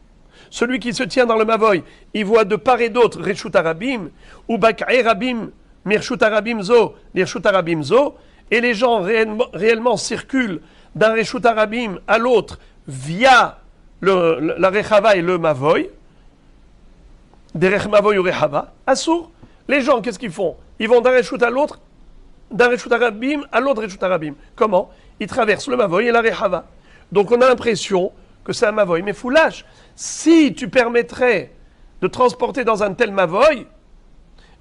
celui qui se tient dans le mavoy, il voit de part et d'autre reshut harabim ou bak'e rabim mirshut harabim zo lirshut harabim zo, et les gens réellement circulent d'un reshut harabim à l'autre via la rechava et le mavoy, derech mavoy ou rechava, assour. Les gens, qu'est-ce qu'ils font? Ils vont d'un reshut à l'autre, d'un reshut harabim à l'autre reshut harabim. Comment? Ils traversent le mavoy et la rechava. Donc on a l'impression que c'est un mavoy, mais foulage. Si tu permettrais de transporter dans un tel mavoy,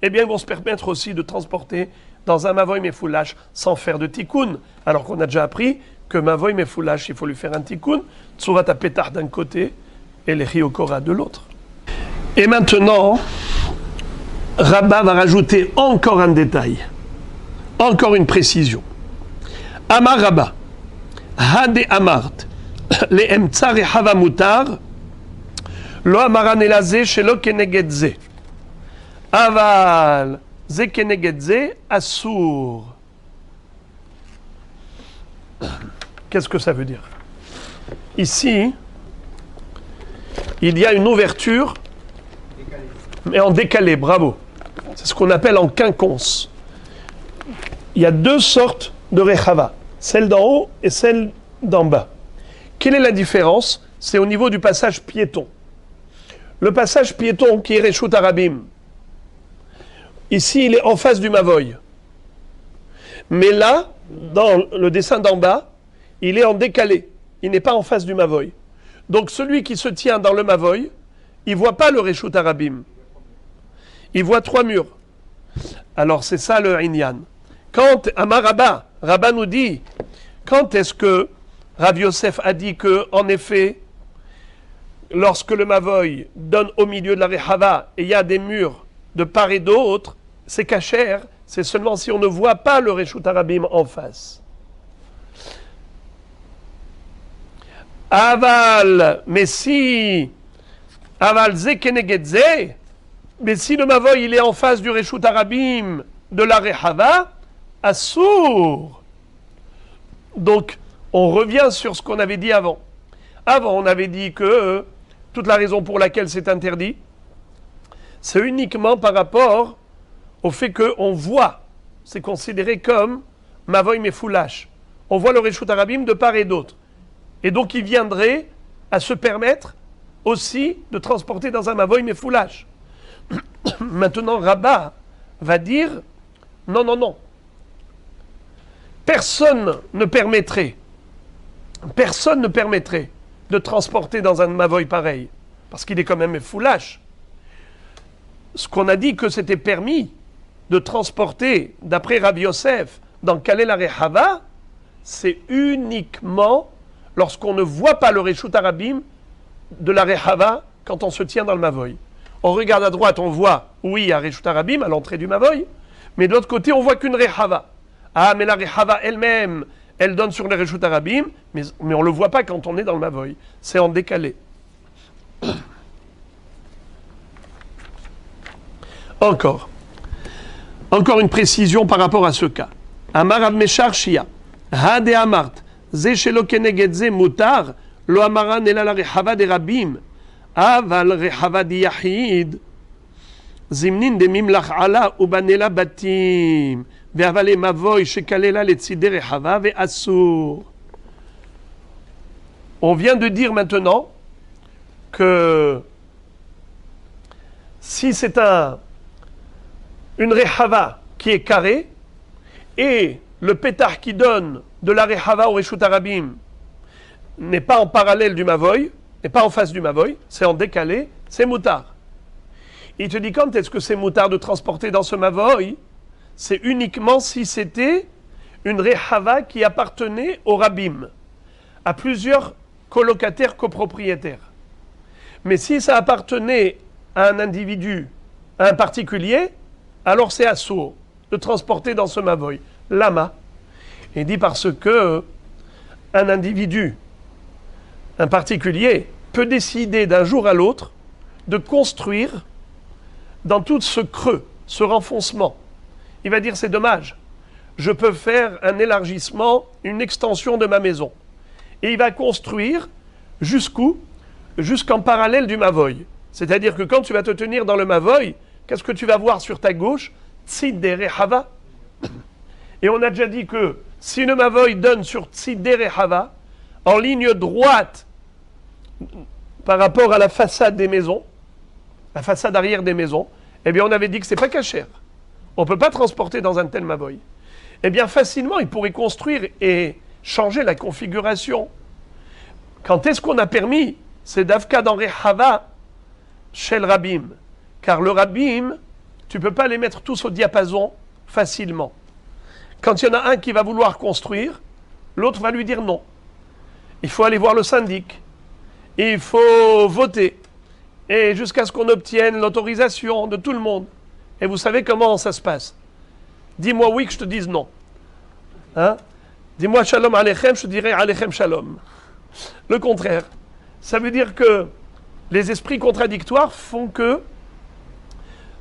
eh bien ils vont se permettre aussi de transporter dans un mavoy mefoulash sans faire de tikkun. Alors qu'on a déjà appris que mavoy mefoulash, il faut lui faire un tikkun, tsurat apetach d'un côté et les riokora de l'autre. Et maintenant, Rabba va rajouter encore un détail, encore une précision. Amar Rabba, Hade Amart, le emtsa rehava mutar, lo amaran elaze shelo kenegedze. Aval ze kenegedze assour. Qu'est-ce que ça veut dire? Ici, il y a une ouverture, mais en décalé, bravo. C'est ce qu'on appelle en quinconce. Il y a deux sortes de rechava, celle d'en haut et celle d'en bas. Quelle est la différence? C'est au niveau du passage piéton. Le passage piéton qui est reshut harabim, ici il est en face du mavoy. Mais là, dans le dessin d'en bas, il est en décalé. Il n'est pas en face du mavoy. Donc celui qui se tient dans le mavoy, il ne voit pas le reshut harabim. Il voit trois murs. Alors c'est ça le inyan. Quand Amar Rabba, Rabba nous dit, quand est-ce que Rav Yosef a dit que, en effet, lorsque le mavoy donne au milieu de la rehava et il y a des murs de part et d'autre, c'est cachère, c'est seulement si on ne voit pas le reshut harabim en face. Aval, mais si Aval ze kenegedze, mais si le mavoy il est en face du reshut harabim de la rehava, assour. Donc on revient sur ce qu'on avait dit avant. Avant on avait dit que toute la raison pour laquelle c'est interdit, c'est uniquement par rapport au fait qu'on voit, c'est considéré comme mavoy mefoulash. On voit le reshut harabim de part et d'autre. Et donc il viendrait à se permettre aussi de transporter dans un mavoy mefoulash. Maintenant Rabba va dire non, non, non. Personne ne permettrait de transporter dans un mavoy pareil, parce qu'il est quand même mefoulash. Ce qu'on a dit que c'était permis de transporter, d'après Rabbi Yosef, dans Kalel Arehava, c'est uniquement lorsqu'on ne voit pas le reshut harabim de la rehava quand on se tient dans le mavoy. On regarde à droite, on voit, oui, il y a reshut harabim à l'entrée du mavoy, mais de l'autre côté, on voit qu'une rehava. Ah, mais la rehava elle-même, elle donne sur le reshut harabim, mais on ne le voit pas quand on est dans le mavoy. C'est en décalé. Encore une précision par rapport à ce cas. Amar Rav Meshar Shia, Hade Amart, Ze shelo keneged ze mutar, lo amaran ela la rehava de rabim, aval rehava di yahid, zimnin de mimlach ala ubanela batim, ve'avale mavoy shekalela letzide rehava ve'asur. On vient de dire maintenant que si c'est une rehava qui est carrée et le pétard qui donne de la rehava au reshut harabim n'est pas en parallèle du mavoy, n'est pas en face du mavoy, c'est en décalé, c'est moutard. Il te dit quand est-ce que c'est moutard de transporter dans ce mavoy? C'est uniquement si c'était une rehava qui appartenait au rabbim, à plusieurs colocataires copropriétaires. Mais si ça appartenait à un individu, à un particulier, alors c'est assourd de transporter dans ce mavoy. Lama. Il dit parce que un individu, un particulier, peut décider d'un jour à l'autre de construire dans tout ce creux, ce renfoncement. Il va dire c'est dommage, je peux faire un élargissement, une extension de ma maison. Et il va construire jusqu'où? Jusqu'en parallèle du mavoy. C'est-à-dire que quand tu vas te tenir dans le mavoy, qu'est-ce que tu vas voir sur ta gauche? Tzidere Hava. Et on a déjà dit que si le mavoy donne sur Tzidere Hava, en ligne droite par rapport à la façade des maisons, la façade arrière des maisons, eh bien on avait dit que c'est pas cachère. On ne peut pas transporter dans un tel mavoy. Eh bien facilement, il pourrait construire et changer la configuration. Quand est-ce qu'on a permis? C'est d'Avka dans Rehava chez le Rabbim. Car le Rabbim, tu ne peux pas les mettre tous au diapason facilement. Quand il y en a un qui va vouloir construire, l'autre va lui dire non. Il faut aller voir le syndic. Il faut voter. Et jusqu'à ce qu'on obtienne l'autorisation de tout le monde. Et vous savez comment ça se passe? Dis-moi oui que je te dise non. Hein? Dis-moi shalom aleichem, je te dirai aleichem shalom. Le contraire. Ça veut dire que les esprits contradictoires font que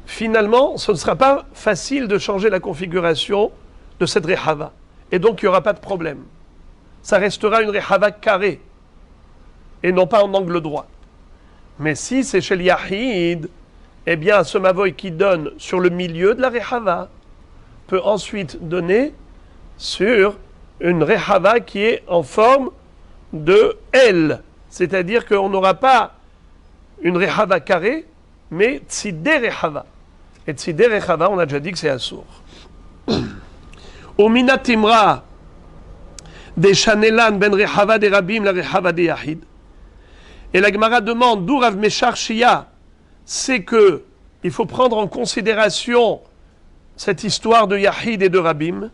finalement, ce ne sera pas facile de changer la configuration de cette rehava. Et donc, il n'y aura pas de problème. Ça restera une rehava carrée et non pas en angle droit. Mais si c'est chez l'Yahid, eh bien, ce mavoy qui donne sur le milieu de la rehava peut ensuite donner sur une rehava qui est en forme de L. C'est-à-dire qu'on n'aura pas une rehava carrée, mais tzidé rehava. Et tzidé rehava, on a déjà dit que c'est assourd. Au minatimra des chanelan ben rehava des rabim la rehava des yahid. Et la Gemara demande d'où Rav Meshar Shia, c'est que il faut prendre en considération cette histoire de Yahid et de Rabbim.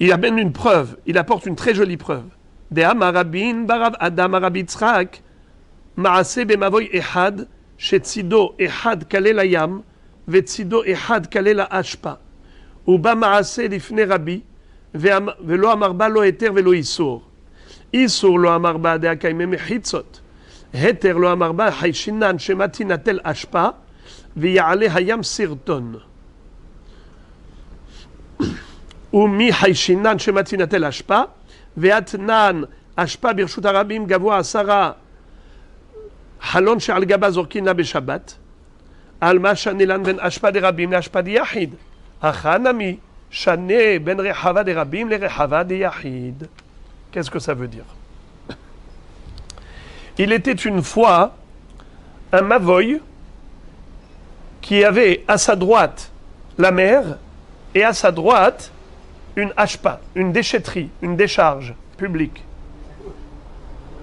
Il amène une preuve, il apporte une très jolie preuve. De Amarabin barav Adam Arabitzrak Maase bemavoy ehad shetzido ehad kale la yam vetzido ehad kale la ashpa uba maase lifne Rabbi velo amarba lo eter velo isur isur lo amarba de akaime mechitzot heter lo amarba haishinan shematinatel ashpa v'yale hayam sirton ומי חיישינן שמתינתה להשפעה, ואתנן השפעה ברשות הרבים גבוה 10 חלון שעל גבה זורקינה בשבת, על מה שנילן בין השפעה דרבים להשפעה דיחיד. החנמי שנה בין רחבה דרבים לרחבה דיחיד. Qu'est-ce que ça veut dire? Il était une fois un mavoy qui avait à sa droite la mer et à sa droite une ashpa, une déchetterie, une décharge publique.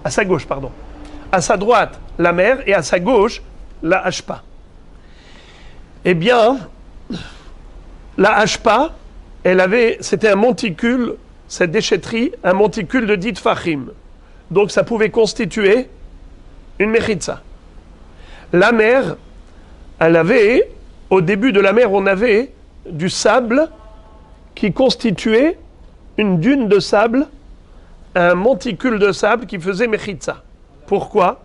À sa gauche, pardon. À sa droite, la mer, et à sa gauche, la ashpa. Eh bien, la ashpa, c'était un monticule, cette déchetterie, un monticule de 10 tfachim. Donc ça pouvait constituer une mechitza. La mer, au début de la mer, on avait du sable qui constituait une dune de sable, un monticule de sable qui faisait mechitza. Pourquoi?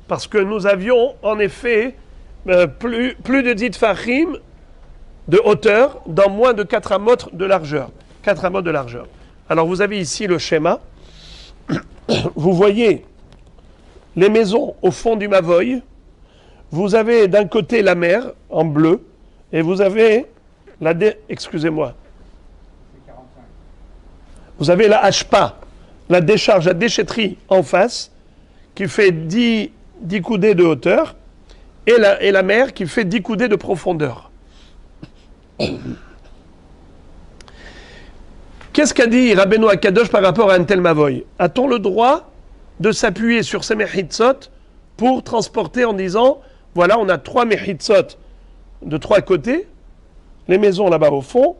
Parce que nous avions en effet plus de 10 tfachim de hauteur dans moins de 4 amot de largeur. 4 amot de largeur. Alors vous avez ici le schéma. Vous voyez les maisons au fond du mavoy. Vous avez d'un côté la mer en bleu et vous avez excusez-moi. Vous avez la hashpa, la décharge, la déchetterie en face, qui fait 10 coudées de hauteur, et la mer qui fait 10 coudées de profondeur. Qu'est-ce qu'a dit Rabbeinu Akadosh par rapport à un tel mavoy? A-t-on le droit de s'appuyer sur ces mechitzot pour transporter en disant, voilà, on a 3 mechitzot de 3 côtés, les maisons là-bas au fond,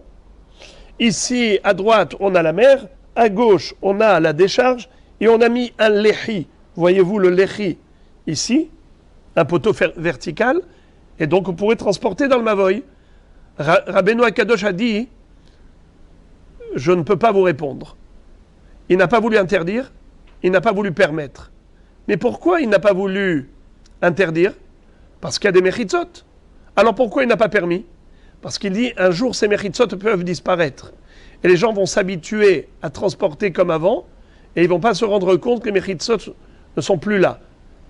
Ici, à droite, on a la mer, à gauche, on a la décharge, et on a mis un lechi. Voyez-vous le lechi ici, un poteau vertical, et donc on pourrait transporter dans le Mavoy. Rabbeinu Akadosh a dit, je ne peux pas vous répondre. Il n'a pas voulu interdire, il n'a pas voulu permettre. Mais pourquoi il n'a pas voulu interdire? Parce qu'il y a des mechitzot. Alors pourquoi il n'a pas permis? Parce qu'il dit, un jour ces mechitzot peuvent disparaître. Et les gens vont s'habituer à transporter comme avant, et ils ne vont pas se rendre compte que les mechitzot ne sont plus là.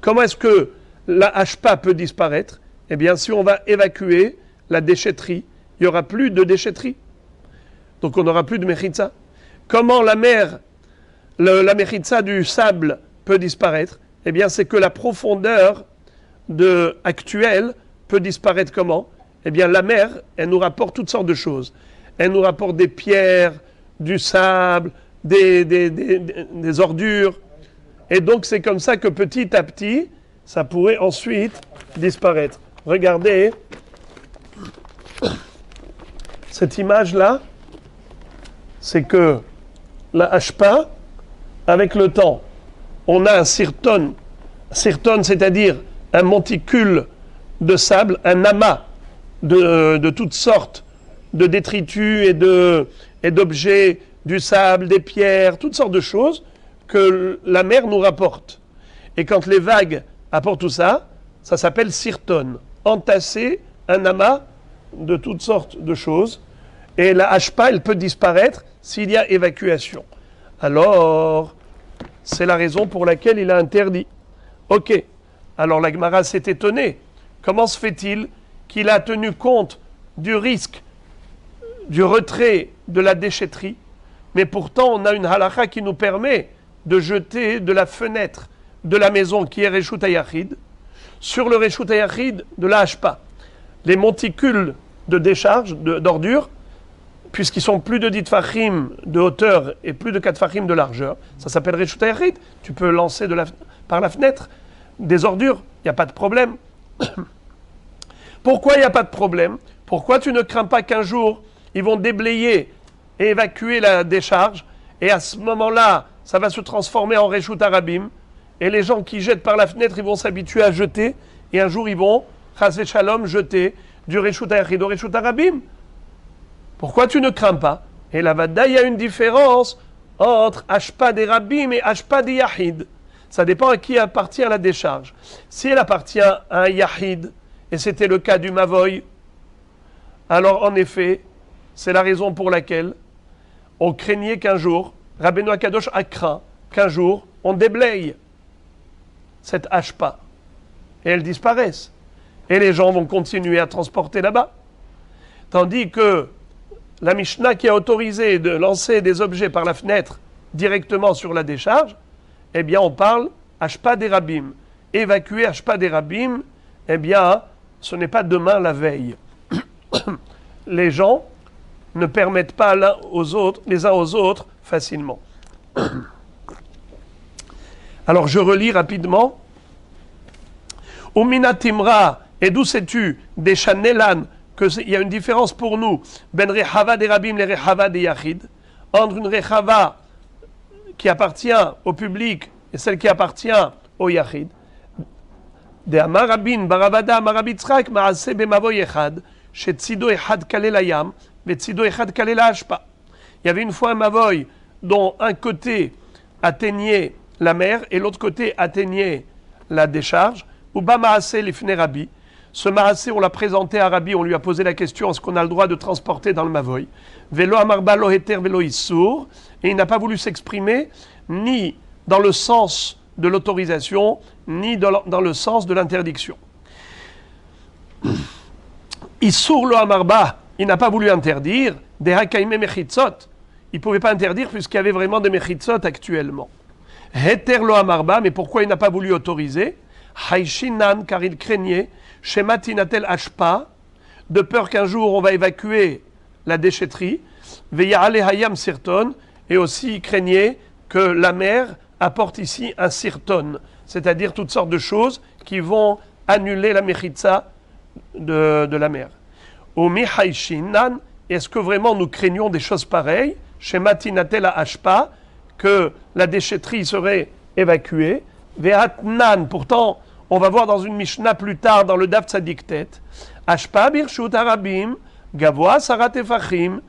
Comment est-ce que la hashpa peut disparaître? Eh bien, si on va évacuer la déchetterie, il n'y aura plus de déchetterie. Donc on n'aura plus de mechitza. Comment la mer, la mechitza du sable peut disparaître? Eh bien, c'est que la profondeur actuelle peut disparaître comment? Eh bien, la mer, elle nous rapporte toutes sortes de choses. Elle nous rapporte des pierres, du sable, des ordures. Et donc, c'est comme ça que petit à petit, ça pourrait ensuite disparaître. Regardez cette image-là, c'est que la hashpa, avec le temps, on a un sirton, c'est-à-dire un monticule de sable, un amas de toutes sortes de détritus et d'objets, du sable, des pierres, toutes sortes de choses que la mer nous rapporte. Et quand les vagues apportent tout ça, ça s'appelle sirton, entasser un amas de toutes sortes de choses. Et la hashpa, elle peut disparaître s'il y a évacuation. Alors, c'est la raison pour laquelle il a interdit. Ok, alors la Gemara s'est étonnée. Comment se fait-il qu'il a tenu compte du risque du retrait de la déchetterie, mais pourtant on a une halakha qui nous permet de jeter de la fenêtre de la maison qui est Reshut HaYachid sur le Reshut HaYachid de la hashpa. Les monticules de décharge, d'ordures, puisqu'ils sont plus de 10 tfachim de hauteur et plus de 4 tfachim de largeur, ça s'appelle Reshut HaYachid, tu peux lancer par la fenêtre des ordures, il n'y a pas de problème. Pourquoi il n'y a pas de problème? Pourquoi tu ne crains pas qu'un jour, ils vont déblayer et évacuer la décharge, et à ce moment-là, ça va se transformer en Reshut Harabim, et les gens qui jettent par la fenêtre, ils vont s'habituer à jeter, et un jour ils vont, Chas v'Shalom, jeter du Reshut HaYachid au Reshut Harabim. Pourquoi tu ne crains pas? Et là, il y a une différence entre Hashpa des Rabim et Hashpa des Yahid. Ça dépend à qui appartient la décharge. Si elle appartient à un Yahid, et c'était le cas du Mavoy, alors en effet, c'est la raison pour laquelle on craignait qu'un jour, Rabbeinu Akadosh a craint qu'un jour, on déblaye cette hashpa et elle disparaisse. Et les gens vont continuer à transporter là-bas. Tandis que la Mishnah qui a autorisé de lancer des objets par la fenêtre directement sur la décharge, eh bien on parle hashpa des Rabim. Évacuer hashpa des Rabim, eh bien ce n'est pas demain la veille. Les gens ne permettent pas les uns aux autres facilement. Alors je relis rapidement. Umina Timra, et d'où sais-tu, des Chanelan, qu'il y a une différence pour nous, ben Rechava des Rabim, les Rechava des Yachid, entre une Rechava qui appartient au public et celle qui appartient au Yachid. De Amarabin, Baravada, Amarabitzrak, Maase Bemavoy Echad, chez Tzido Echad Kalel Ayam, mais Tzido Echad Kalel Hashpa. Il y avait une fois un Mavoy dont un côté atteignait la mer et l'autre côté atteignait la décharge. Uba Maase Lifne Rabbi. Ce Maase, on l'a présenté à Rabbi, on lui a posé la question est-ce qu'on a le droit de transporter dans le Mavoy? Velo Amarba Lo Heter Velo Issour. Et il n'a pas voulu s'exprimer ni dans le sens de l'autorisation, ni dans le sens de l'interdiction. Issour Lo Amarba, il n'a pas voulu interdire des Hakaime Mechitzot. Il ne pouvait pas interdire puisqu'il y avait vraiment des Mechitzot actuellement. Heter Lo Amarba, mais pourquoi il n'a pas voulu autoriser? Haïshinan, car il craignait, Shematinatel Hashpa, de peur qu'un jour on va évacuer la déchetterie, Veyale Hayam Sirton, et aussi il craignait que la mer apporte ici un sirton, c'est-à-dire toutes sortes de choses qui vont annuler la mechitza de la mer. Omi Haïshinan, est-ce que vraiment nous craignons des choses pareilles, chez Matinatel à Ashpa, que la déchetterie serait évacuée, Vehatnan, pourtant, on va voir dans une Mishnah plus tard, dans le Daf Tzadiktet, Ashpa birshut arabim, gavoa sarat efachim,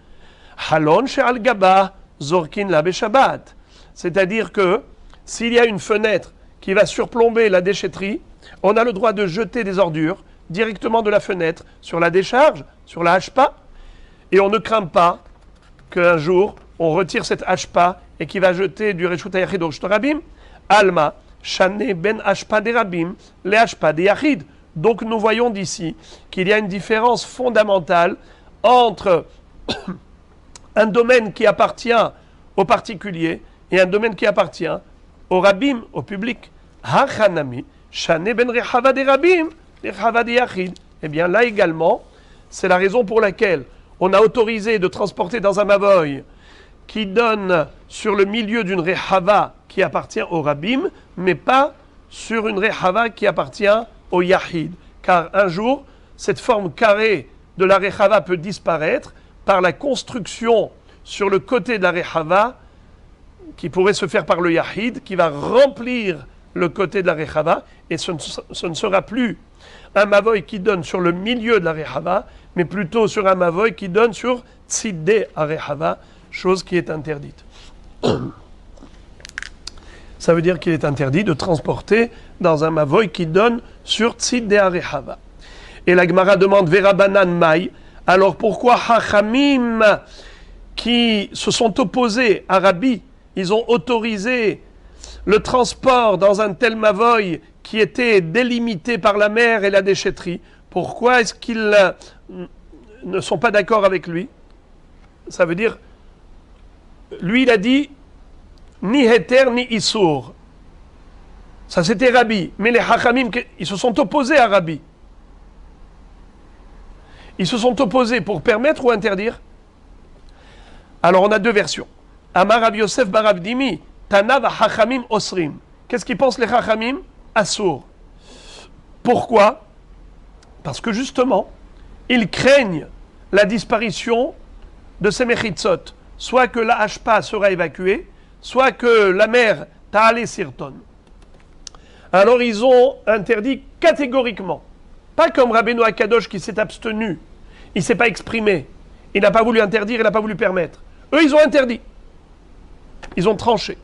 halon she'al gaba, zorkin la beshabbat. C'est-à-dire que, s'il y a une fenêtre qui va surplomber la déchetterie, on a le droit de jeter des ordures directement de la fenêtre sur la décharge, sur la hashpa, et on ne craint pas qu'un jour on retire cette hashpa et qu'il va jeter du reshut hayachid au reshut rabim. Alma, shane ben hashpa de rabim, les hashpa de yachid. Donc nous voyons d'ici qu'il y a une différence fondamentale entre un domaine qui appartient aux particuliers et un domaine qui appartient au rabim, au public. Hachanami, shane ben rechava de rabim, rechava de yachid. Eh bien là également, c'est la raison pour laquelle on a autorisé de transporter dans un mavoy qui donne sur le milieu d'une rechava qui appartient au rabim, mais pas sur une rechava qui appartient au yahid. Car un jour, cette forme carrée de la rechava peut disparaître par la construction sur le côté de la rechava qui pourrait se faire par le yahid, qui va remplir le côté de la rechava, et ce ne sera plus un mavoy qui donne sur le milieu de la rechava, mais plutôt sur un mavoy qui donne sur tzidé à rechava, chose qui est interdite. Ça veut dire qu'il est interdit de transporter dans un mavoy qui donne sur tzidé à rechava. Et la Gemara demande Verabanan Mai, alors pourquoi Hachamim qui se sont opposés à Rabbi, ils ont autorisé le transport dans un tel mavoy qui était délimité par la mer et la déchetterie, pourquoi est-ce qu'ils ne sont pas d'accord avec lui? Ça veut dire, lui il a dit, ni heter ni issour. Ça c'était Rabbi, mais les Hachamim, ils se sont opposés à Rabbi. Ils se sont opposés pour permettre ou interdire? Alors on a deux versions. Amar Rabbi Yosef bar Avdimi, Tanav Hachamim Osrim. Qu'est-ce qu'ils pensent les Hachamim? Assour. Pourquoi? Parce que justement, ils craignent la disparition de ces mechitzot. Soit que la hashpa sera évacuée, soit que la mer Ta'ale Sirton. Alors ils ont interdit catégoriquement. Pas comme Rabbeinu Akadosh qui s'est abstenu. Il ne s'est pas exprimé. Il n'a pas voulu interdire, il n'a pas voulu permettre. Eux, ils ont interdit. Ils ont tranché.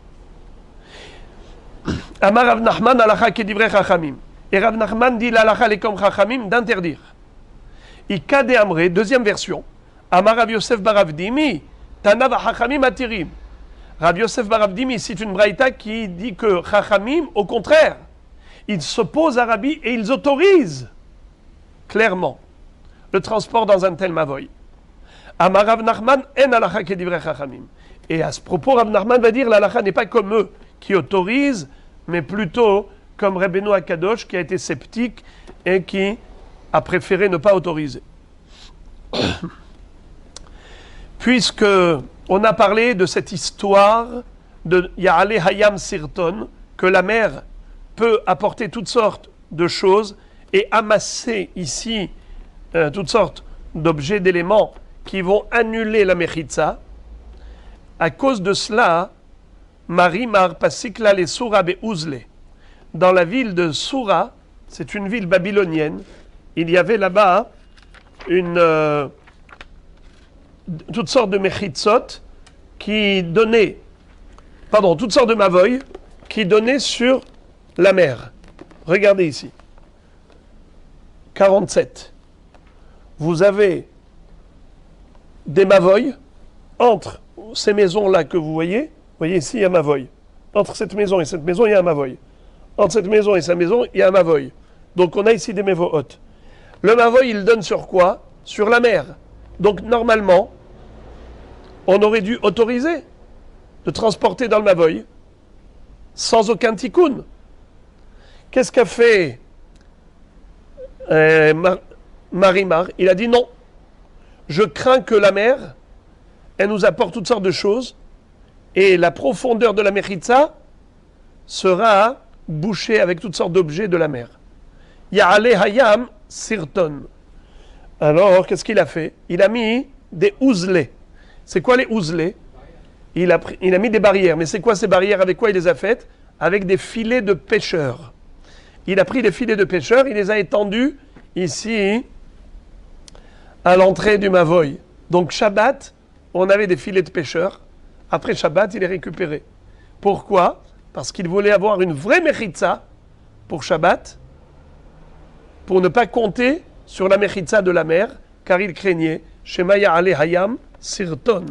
Amar Rav Nachman alacha kedivrei chachamim. Et Rav Nachman dit l'alacha les comme chachamim d'interdire. Ikade Amre, deuxième version. Amar Rav Yosef bar Avdimi, Tanav chachamim atirim. Rav Yosef bar Avdimi, c'est une braïta qui dit que chachamim, au contraire, ils s'opposent à Rabbi et ils autorisent clairement le transport dans un tel mavoy. Amar Rav Nachman en alacha kedivrei chachamim. Et à ce propos, Rav Nachman va dire l'alacha n'est pas comme eux qui autorisent, mais plutôt comme Rabbeinu Akadosh qui a été sceptique et qui a préféré ne pas autoriser. Puisque on a parlé de cette histoire de Ya'ale Hayam Sirton, que la mer peut apporter toutes sortes de choses et amasser ici toutes sortes d'objets, d'éléments qui vont annuler la mechitza. À cause de cela, Marimar Pasikla les Soura Beouzle. Dans la ville de Soura, c'est une ville babylonienne, il y avait là-bas toutes sortes de mechitzot qui donnaient, toutes sortes de mavoy qui donnaient sur la mer. Regardez ici. 47. Vous avez des mavoy entre ces maisons-là que vous voyez ici, il y a Mavoy. Entre cette maison et cette maison, il y a un Mavoy. Entre cette maison et sa maison, il y a un Mavoy. Donc on a ici des Mevohot. Le Mavoy, il donne sur quoi? Sur la mer. Donc normalement, on aurait dû autoriser de transporter dans le Mavoy sans aucun tikkun. Qu'est-ce qu'a fait Marimar? Il a dit non. Je crains que la mer, elle nous apporte toutes sortes de choses, et la profondeur de la mechitza sera bouchée avec toutes sortes d'objets de la mer. Ya'ale hayam sirton. Alors, qu'est-ce qu'il a fait? Il a mis des ouzlés. C'est quoi les ouzlés? Il a mis des barrières. Mais c'est quoi ces barrières? Avec quoi il les a faites? Avec des filets de pêcheurs. Il a pris des filets de pêcheurs, il les a étendus ici, à l'entrée du Mavoy. Donc Shabbat, on avait des filets de pêcheurs. Après Shabbat, il est récupéré. Pourquoi? Parce qu'il voulait avoir une vraie mechitza pour Shabbat, pour ne pas compter sur la mechitza de la mer, car il craignait Shemaya Ale Hayam Sirton.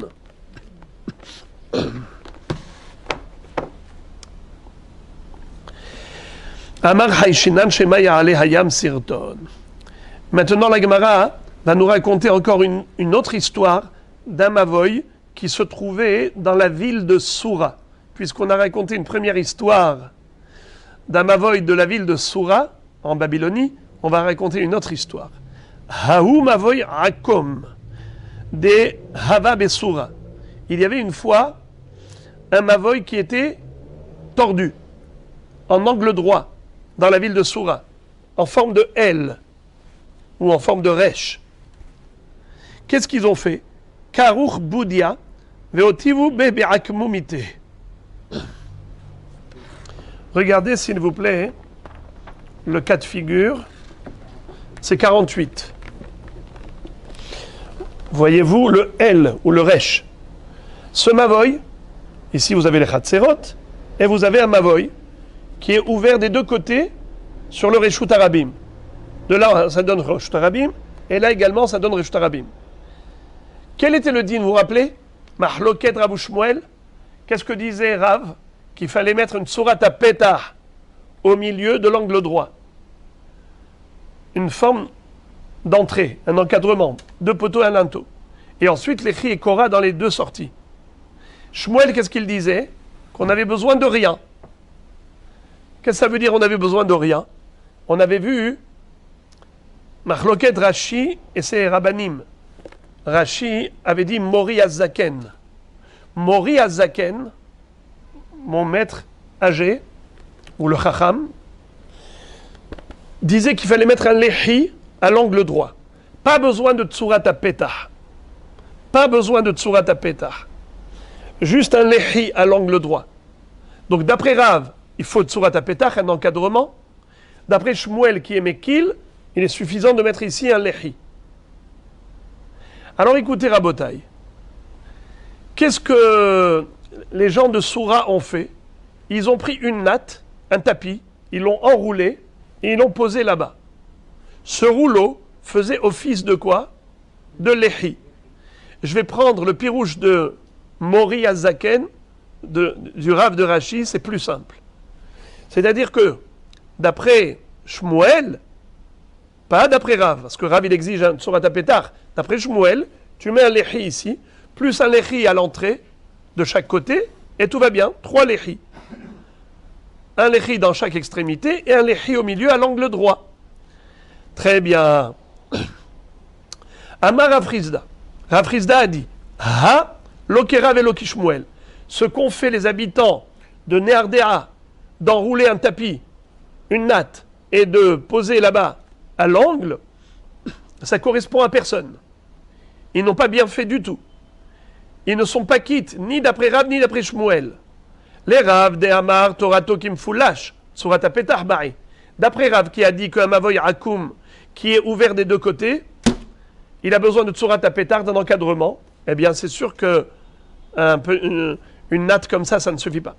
Amar Haishinan Shemaya Ale Hayam Sirton. Maintenant, la Gemara va nous raconter encore une autre histoire d'un Mavoy qui se trouvait dans la ville de Soura. Puisqu'on a raconté une première histoire d'un Mavoy de la ville de Soura, en Babylonie, on va raconter une autre histoire. Haou Mavoy Akom, de Hava Bessoura. Il y avait une fois un Mavoy qui était tordu, en angle droit, dans la ville de Soura, en forme de L, ou en forme de Resh. Qu'est-ce qu'ils ont fait? Karouch Boudia, Veotivu Bebeakmumite. Regardez s'il vous plaît le cas de figure, c'est 48. Voyez-vous le L ou le Resh? Ce Mavoy, ici vous avez les Khatserot, et vous avez un Mavoy qui est ouvert des deux côtés sur le Reshut Arabim. De là, ça donne Reshut Arabim, et là également, ça donne Reshut Arabim. Quel était le din, vous vous rappelez? Mahloket Rav Shmuel. Qu'est-ce que disait Rav? Qu'il fallait mettre une sourate à Petah au milieu de l'angle droit. Une forme d'entrée, un encadrement, deux poteaux et un linteau. Et ensuite, les Chi et Korah dans les deux sorties. Shmuel, qu'est-ce qu'il disait? Qu'on avait besoin de rien. Qu'est-ce que ça veut dire on avait besoin de rien? On avait vu Mahloket Rashi et ses Rabbanim. Rashi avait dit Mori Azaken. Mori Azaken, mon maître âgé, ou le Chacham, disait qu'il fallait mettre un lehi à l'angle droit. Pas besoin de tsurat à Petah. Pas besoin de tsurat à Petah. Juste un lehi à l'angle droit. Donc d'après Rav, il faut tsurat à Petah, un encadrement. D'après Shmuel qui est Mekil, il est suffisant de mettre ici un lehi. Alors écoutez Rabotai. Qu'est-ce que les gens de Soura ont fait? Ils ont pris une natte, un tapis, ils l'ont enroulé et ils l'ont posé là-bas. Ce rouleau faisait office de quoi? De lehi. Je vais prendre le pirouche de Mori Azaken, du Rav de Rashi, c'est plus simple. C'est-à-dire que, d'après Shmuel, pas d'après Rav, parce que Rav il exige un Tsurat Petar, d'après Shmuel, tu mets un lehi ici, plus un lehi à l'entrée, de chaque côté, et tout va bien, 3 lehis. Un lehi dans chaque extrémité, et un lehi au milieu à l'angle droit. Très bien. Amar Rafrizda. Rafrizda a dit, Ha, lokera veloki Shmuel. Ce qu'ont fait les habitants de Néardéa, d'enrouler un tapis, une natte, et de poser là-bas à l'angle, ça correspond à personne. Ils n'ont pas bien fait du tout. Ils ne sont pas quittes, ni d'après Rav, ni d'après Shmuel. Les Rav de Amar, Torato Kimfulash, Surat Petah Bari. D'après Rav qui a dit qu'un Mavoy Akum, qui est ouvert des deux côtés, il a besoin de Surat Petah d'un encadrement, eh bien c'est sûr que une natte comme ça ne suffit pas.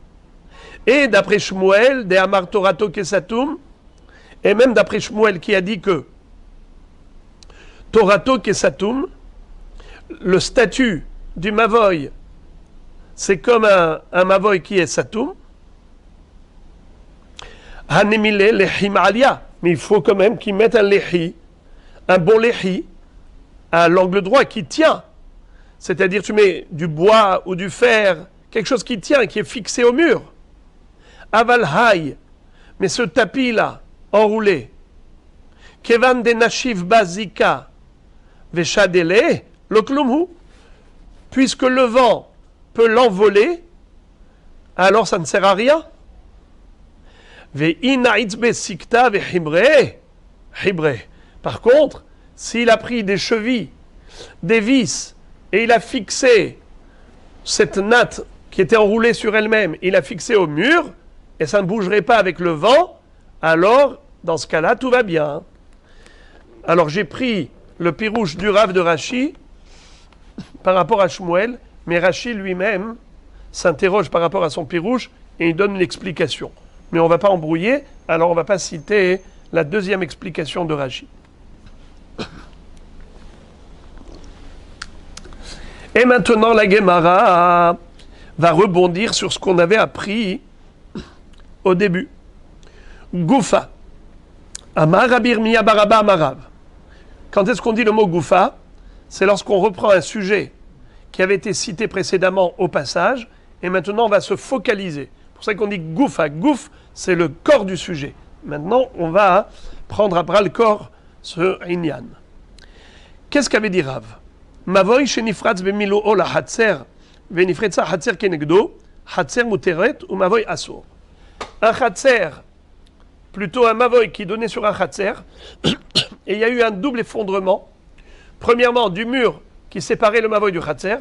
Et d'après Shmuel, de Amar Torato Kesatum, et même d'après Shmuel qui a dit que Torato Kesatum, le statut du Mavoy, c'est comme un Mavoy qui est Satum. Hanemile lehi ma'alia. Mais il faut quand même qu'il mette un lehi, un bon lehi, à l'angle droit qui tient. C'est-à-dire tu mets du bois ou du fer, quelque chose qui tient, qui est fixé au mur. Aval hay. Mais ce tapis-là, enroulé, Kevan de Nashiv Bazika, Veshadele, Loklumhu, puisque le vent peut l'envoler, alors ça ne sert à rien. Par contre, s'il a pris des chevilles, des vis, et il a fixé cette natte qui était enroulée sur elle-même, il a fixé au mur, et ça ne bougerait pas avec le vent, alors, dans ce cas-là, tout va bien. Alors, j'ai pris le pirouche du Rav de Rashi par rapport à Shmuel, mais Rashi lui-même s'interroge par rapport à son pirouche et il donne une explication. Mais on ne va pas embrouiller, alors on ne va pas citer la deuxième explication de Rashi. Et maintenant, la Gemara va rebondir sur ce qu'on avait appris au début. Goufa. Amar Rabir Miya Baraba Amarav. Quand est-ce qu'on dit le mot Goufa? C'est lorsqu'on reprend un sujet qui avait été cité précédemment au passage, et maintenant on va se focaliser. C'est pour ça qu'on dit Goufa. Gouf, c'est le corps du sujet. Maintenant, on va prendre à bras le corps ce Inyan. Qu'est-ce qu'avait dit Rav? Mavoy shenifratz bemilo la hatzer venifretza hatzer kenegdo hatzer muteret ou mavoy asur. Un hatzer, plutôt un mavoy qui donnait sur un hatzer, et il y a eu un double effondrement. Premièrement, du mur qui séparait le mavoy du hatzer.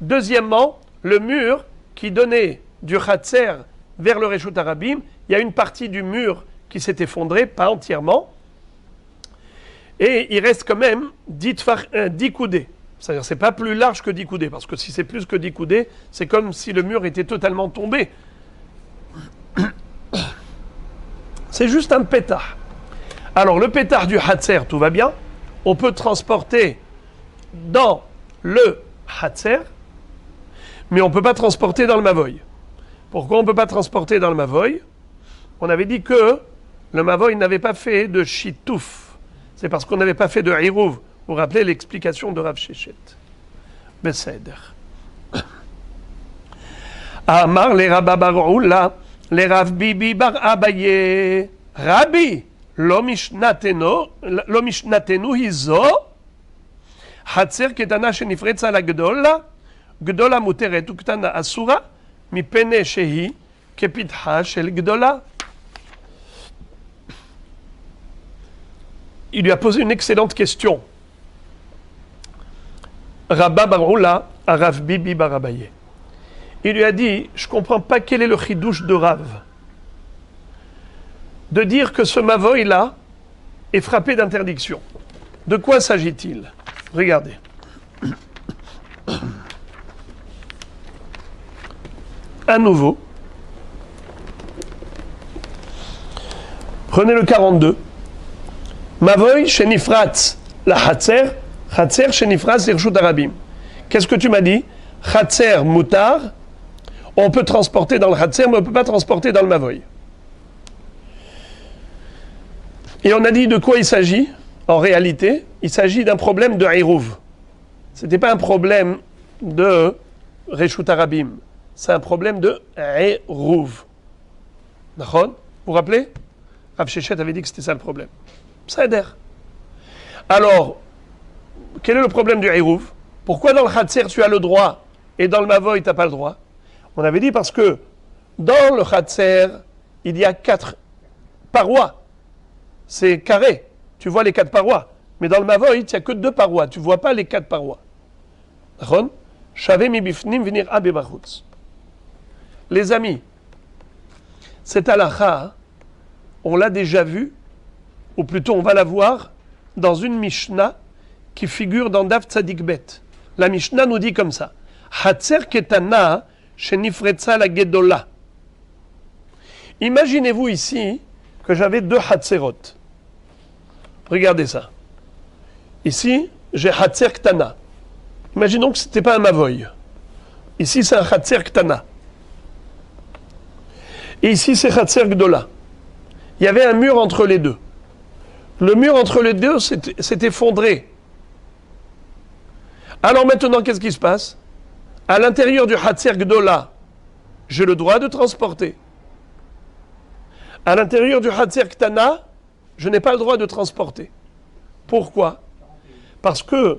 Deuxièmement, le mur qui donnait du hatzer vers le Reshut Harabim. Il y a une partie du mur qui s'est effondrée, pas entièrement. Et il reste quand même 10 coudées. C'est-à-dire c'est pas plus large que 10 coudées, parce que si c'est plus que 10 coudées, c'est comme si le mur était totalement tombé. C'est juste un pétard. Alors le pétard du hatzer, tout va bien. On peut transporter dans le hatzer, mais on ne peut pas transporter dans le mavoy. Pourquoi on ne peut pas transporter dans le mavoy? On avait dit que le mavoy n'avait pas fait de chitouf. C'est parce qu'on n'avait pas fait de hirouv. Vous vous rappelez l'explication de Rav Shechet. Beseder. Amar le Rabba bar Oula, le Rav Bibi bar Abaye. Rabbi, lo mishnatenu hizo, hatzer ketana shenifretza la gdola, gdola muteret uktana asura, mi pene shehi, kepitha shel gdola. Il lui a posé une excellente question. Rabba Baroula à Rav Bibi Barabaye. Il lui a dit, je ne comprends pas quel est le chidouche de Rav. De dire que ce mavoy-là est frappé d'interdiction. De quoi s'agit-il? Regardez. À nouveau. Prenez le 42. Mavoy shenifratz la hatzer, hatzer shenifratz l'irshut harabim. Qu'est-ce que tu m'as dit? Hatzer mutar, on peut transporter dans le hatzer, mais on ne peut pas transporter dans le mavoy. Et on a dit de quoi il s'agit? En réalité, il s'agit d'un problème de hirouv. Ce n'était pas un problème de reshut harabim, c'est un problème de hirouv. D'accord? Vous vous rappelez? Rav Shechet avait dit que c'était ça le problème. Pseder. Alors, quel est le problème du hirouv? Pourquoi dans le hatzer tu as le droit et dans le mavoy tu n'as pas le droit? On avait dit parce que dans le hatzer, il y a 4 parois. C'est carré. Tu vois les 4 parois. Mais dans le mavoy, il n'y a que 2 parois. Tu ne vois pas les 4 parois. Les amis, cette halakha, on l'a déjà vu, ou plutôt on va la voir dans une Mishnah qui figure dans Daf Tzadik Bet. La Mishnah nous dit comme ça. Hatzer ketana shenifretza la gedola. Imaginez-vous ici que j'avais 2 hatzerot. Regardez ça. Ici, j'ai hatzer ktana. Imaginons que ce n'était pas un mavoy. Ici, c'est un hatzer ktana. Et ici, c'est hatzer gdola. Il y avait un mur entre les deux. Le mur entre les deux s'est effondré. Alors maintenant, qu'est-ce qui se passe? À l'intérieur du Hatzer Gdola, j'ai le droit de transporter. À l'intérieur du Hatzer Ktana, je n'ai pas le droit de transporter. Pourquoi? Parce que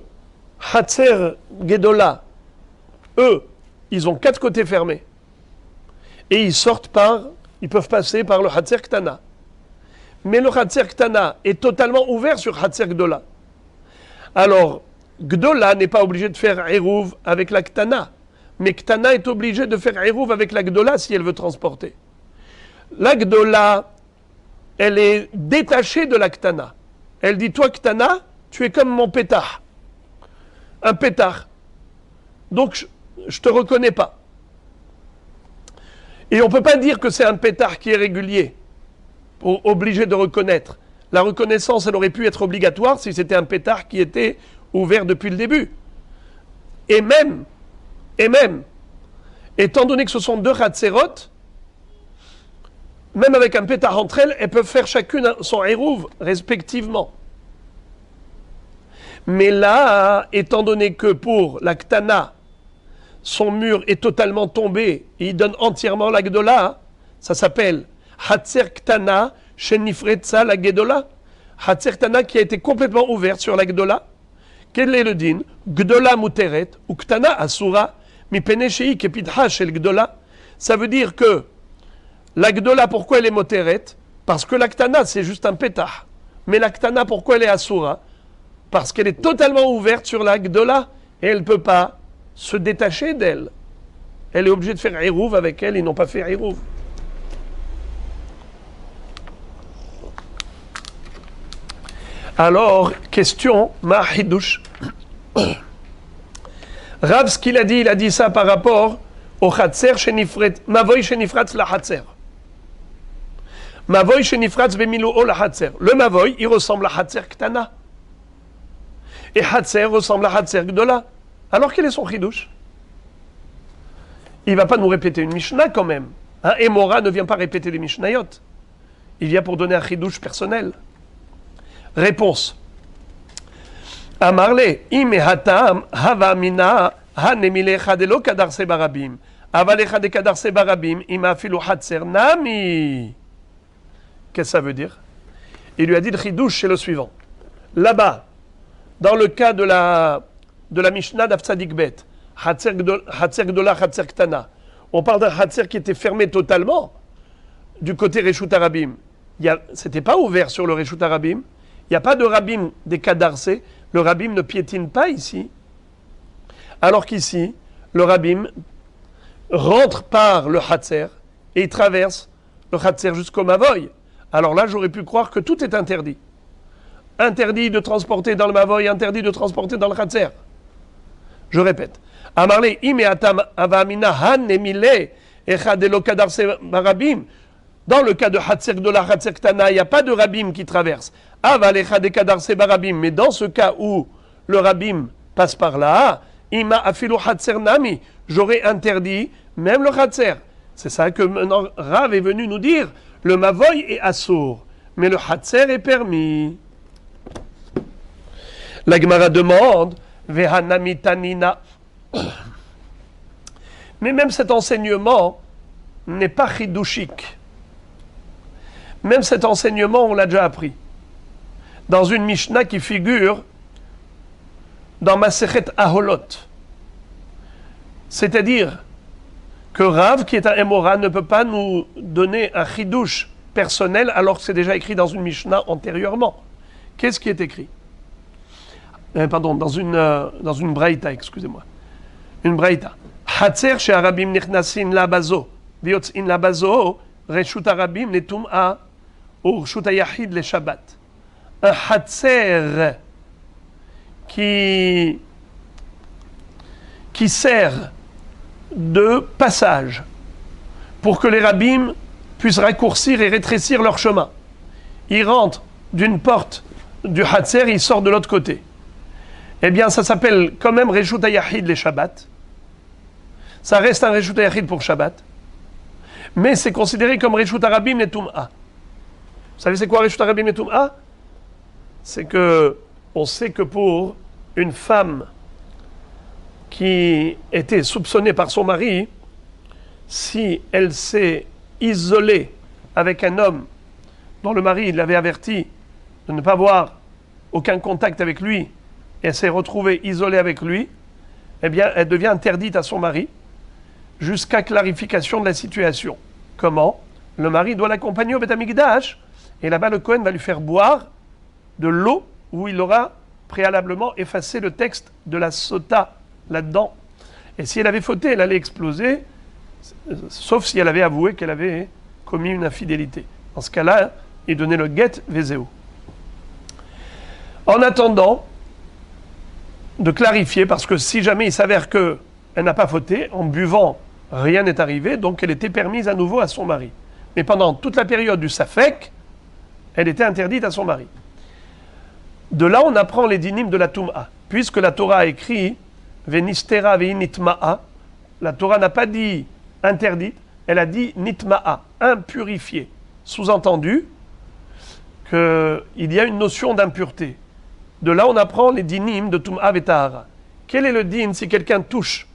Hatzer Gdola, eux, ils ont 4 côtés fermés. Et ils peuvent passer par le Hatzer Ktana. Mais le Hatzer Ktana est totalement ouvert sur Hatzer Gdola. Alors, Gdola n'est pas obligé de faire Eruv avec la Ktana. Mais Ktana est obligé de faire Eruv avec la Gdola si elle veut transporter. La Gdola, elle est détachée de la Ktana. Elle dit, toi Ktana, tu es comme mon pétard. Un pétard. Donc, je te reconnais pas. Et on ne peut pas dire que c'est un pétard qui est régulier, pour obligé de reconnaître. La reconnaissance, elle aurait pu être obligatoire si c'était un pétard qui était ouvert depuis le début. Et même, étant donné que ce sont deux Hatzerot, même avec un pétard entre elles, elles peuvent faire chacune son Eruv, respectivement. Mais là, étant donné que pour la Ktana, son mur est totalement tombé, et il donne entièrement la Gdola, ça s'appelle Hatzer Ktana Shenifretza la Gedola. Hatzer Ktana qui a été complètement ouverte sur la Gdola. Quel est le din? Gdola Muteret ou Ktana Asura Mipene Shei Kepidha Shel Gdola. Ça veut dire que la Gdola, pourquoi elle est Muteret? Parce que la Ktana, c'est juste un pétard. Mais la Ktana, pourquoi elle est Asura? Parce qu'elle est totalement ouverte sur la Gdola et elle ne peut pas se détacher d'elle. Elle est obligée de faire Eruv avec elle, ils n'ont pas fait Eruv. Alors, question, ma hidush. Rav, ce qu'il a dit ça par rapport au Hatzer Shenifret, Mavoy Shenifratz la Hatzer. Mavoy Shenifratz Bemiluo la Hatzer. Le Mavoy, il ressemble à Hatzer Ktana. Et Hatzer ressemble à Hatzer Gdola. Alors quel est son chidouche? Il ne va pas nous répéter une Mishnah quand même. Un Emora ne vient pas répéter les Mishnayot. Il vient pour donner un chidouche personnel. Réponse. Amarle, imehatam hava mina hanemilecha de lo kadarse barabim. Avalecha de kadarse barabim imafilu hatzer nami. Qu'est-ce que ça veut dire? Il lui a dit le chidouche, c'est le suivant. Là-bas, dans le cas de la Mishnah d'Afsadik Bet, Hatzer Gdola, Hatzer Ktana, on parle d'un Hatzer qui était fermé totalement du côté Reshut Arabim. C'était pas ouvert sur le Reshut Arabim. Il n'y a pas de Rabim des Kadarse. Le Rabim ne piétine pas ici. Alors qu'ici, le Rabim rentre par le Hatzer et il traverse le Hatzer jusqu'au Mavoy. Alors là, j'aurais pu croire que tout est interdit. Interdit de transporter dans le Mavoy, interdit de transporter dans le Hatzer. Je répète. Amarle imeatam avamina han emile echadelo kadarse barabim. Dans le cas de Hatzer Gdola, Hatzer Ktana, il n'y a pas de Rabim qui traverse. Avalecha de kadarse barabim. Mais dans ce cas où le Rabim passe par là, ima afilu Hatzer nami. J'aurais interdit même le Hatzer. C'est ça que maintenant Rav est venu nous dire. Le Mavoy est assour, mais le Hatzer est permis. La Gemara demande, Vehanamitanina. Mais même cet enseignement n'est pas chidouchique. Même cet enseignement, on l'a déjà appris. Dans une Mishnah qui figure dans Masechet Aholot. C'est-à-dire que Rav, qui est un Emora, ne peut pas nous donner un chidouche personnel alors que c'est déjà écrit dans une Mishnah antérieurement. Qu'est-ce qui est écrit? Dans une braïta, excusez-moi. Une braïta. Hatzer she arabim nichnasin la bazo, viotzin la bazo, reshut arabim netum'a, ou reshut ayahid le Shabbat. Un hatzer qui sert de passage pour que les rabbim puissent raccourcir et rétrécir leur chemin. Ils rentrent d'une porte du hatzer et ils sortent de l'autre côté. Eh bien, ça s'appelle quand même Reshut HaYachid les Shabbat. Ça reste un Reshut HaYachid pour Shabbat. Mais c'est considéré comme Reshut HaRabim Netum'a. Vous savez c'est quoi Reshut HaRabim Netum'a? C'est que, on sait que pour une femme qui était soupçonnée par son mari, si elle s'est isolée avec un homme dont le mari l'avait averti de ne pas avoir aucun contact avec lui, et elle s'est retrouvée isolée avec lui, eh bien, elle devient interdite à son mari jusqu'à clarification de la situation. Comment? Le mari doit l'accompagner au Beth Amikdash, et là-bas, le Kohen va lui faire boire de l'eau où il aura préalablement effacer le texte de la sota là-dedans. Et si elle avait fauté, elle allait exploser, sauf si elle avait avoué qu'elle avait commis une infidélité. Dans ce cas-là, il donnait le get vezeo. En attendant de clarifier, parce que si jamais il s'avère qu'elle n'a pas fauté, en buvant, rien n'est arrivé, donc elle était permise à nouveau à son mari. Mais pendant toute la période du safek, elle était interdite à son mari. De là, on apprend les dynimes de la Toum'a. Puisque la Torah a écrit Venistera veinitma'a, la Torah n'a pas dit interdite, elle a dit nitma'a, impurifiée. Sous-entendu qu'il y a une notion d'impureté. De là, on apprend les dynimes de Toum'a et Tahara. Quel est le din si quelqu'un touche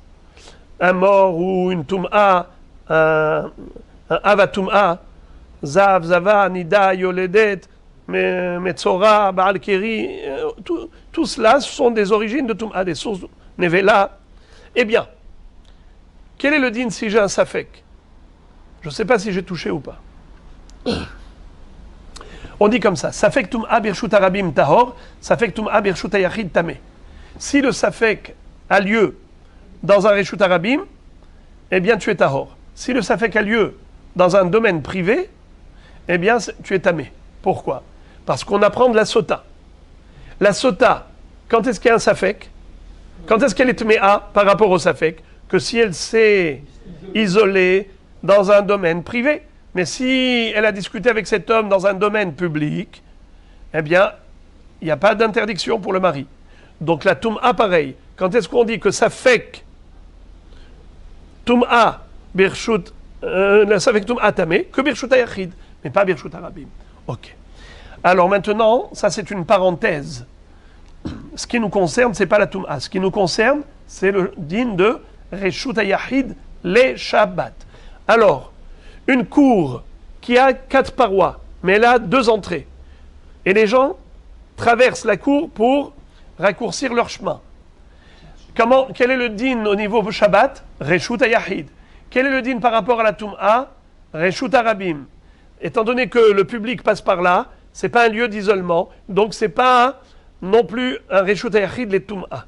un mort ou une Toum'a, un Avatum'a, Zav, Zava, Nida, Yoledet, Metzora, Baal Keri, tout cela sont des origines de Toum'a, des sources Nevela. Eh bien, quel est le din si j'ai un safek? Je ne sais pas si j'ai touché ou pas. On dit comme ça, safek Toum'a birshut arabim tahor, safek Toum'a birshut ayachid tameh. Si le safek a lieu dans un reshut arabim, eh bien tu es tahor. Si le safek a lieu dans un domaine privé, eh bien tu es tamé. Pourquoi? Parce qu'on apprend de la sota. La sota, quand est-ce qu'il y a un safek? Quand est-ce qu'elle est tméa par rapport au safek? Que si elle s'est isolée dans un domaine privé. Mais si elle a discuté avec cet homme dans un domaine public, eh bien, il n'y a pas d'interdiction pour le mari. Donc la toum'a, pareil. Quand est-ce qu'on dit que safek toum'a birshut, la safek toum'a tamé, que birshut ayachid, mais pas birshut arabim. Ok. Alors maintenant, ça c'est une parenthèse. Ce qui nous concerne, c'est pas la toum'a. Ce qui nous concerne, c'est le din de reshut ayachid les Shabbat. Alors, une cour qui a 4 parois, mais elle a 2 entrées. Et les gens traversent la cour pour raccourcir leur chemin. Quel est le din au niveau Shabbat? Reshut ayachid. Quel est le din par rapport à la toum'a? Reshut arabim. Étant donné que le public passe par là, c'est pas un lieu d'isolement, donc c'est pas non plus un reshut ayachid les toum'a.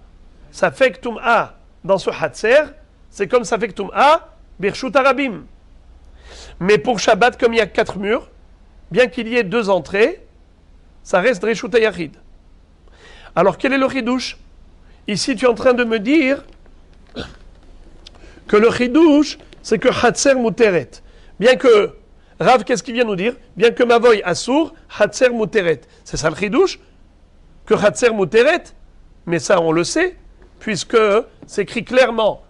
Ça fait que toum'a dans ce hatser, c'est comme ça fait que toum'a birshut arabim. Mais pour Shabbat, comme il y a 4 murs, bien qu'il y ait 2 entrées, ça reste reshut ayachid. Alors quel est le chidouche? Ici tu es en train de me dire que le chidouche, c'est que hatser muteret. Bien que Rav, qu'est-ce qu'il vient nous dire? Bien que Mavoy Assour, Hatser Muteret. C'est ça le chidouche? Que Hatser Muteret? Mais ça, on le sait, puisque c'est écrit clairement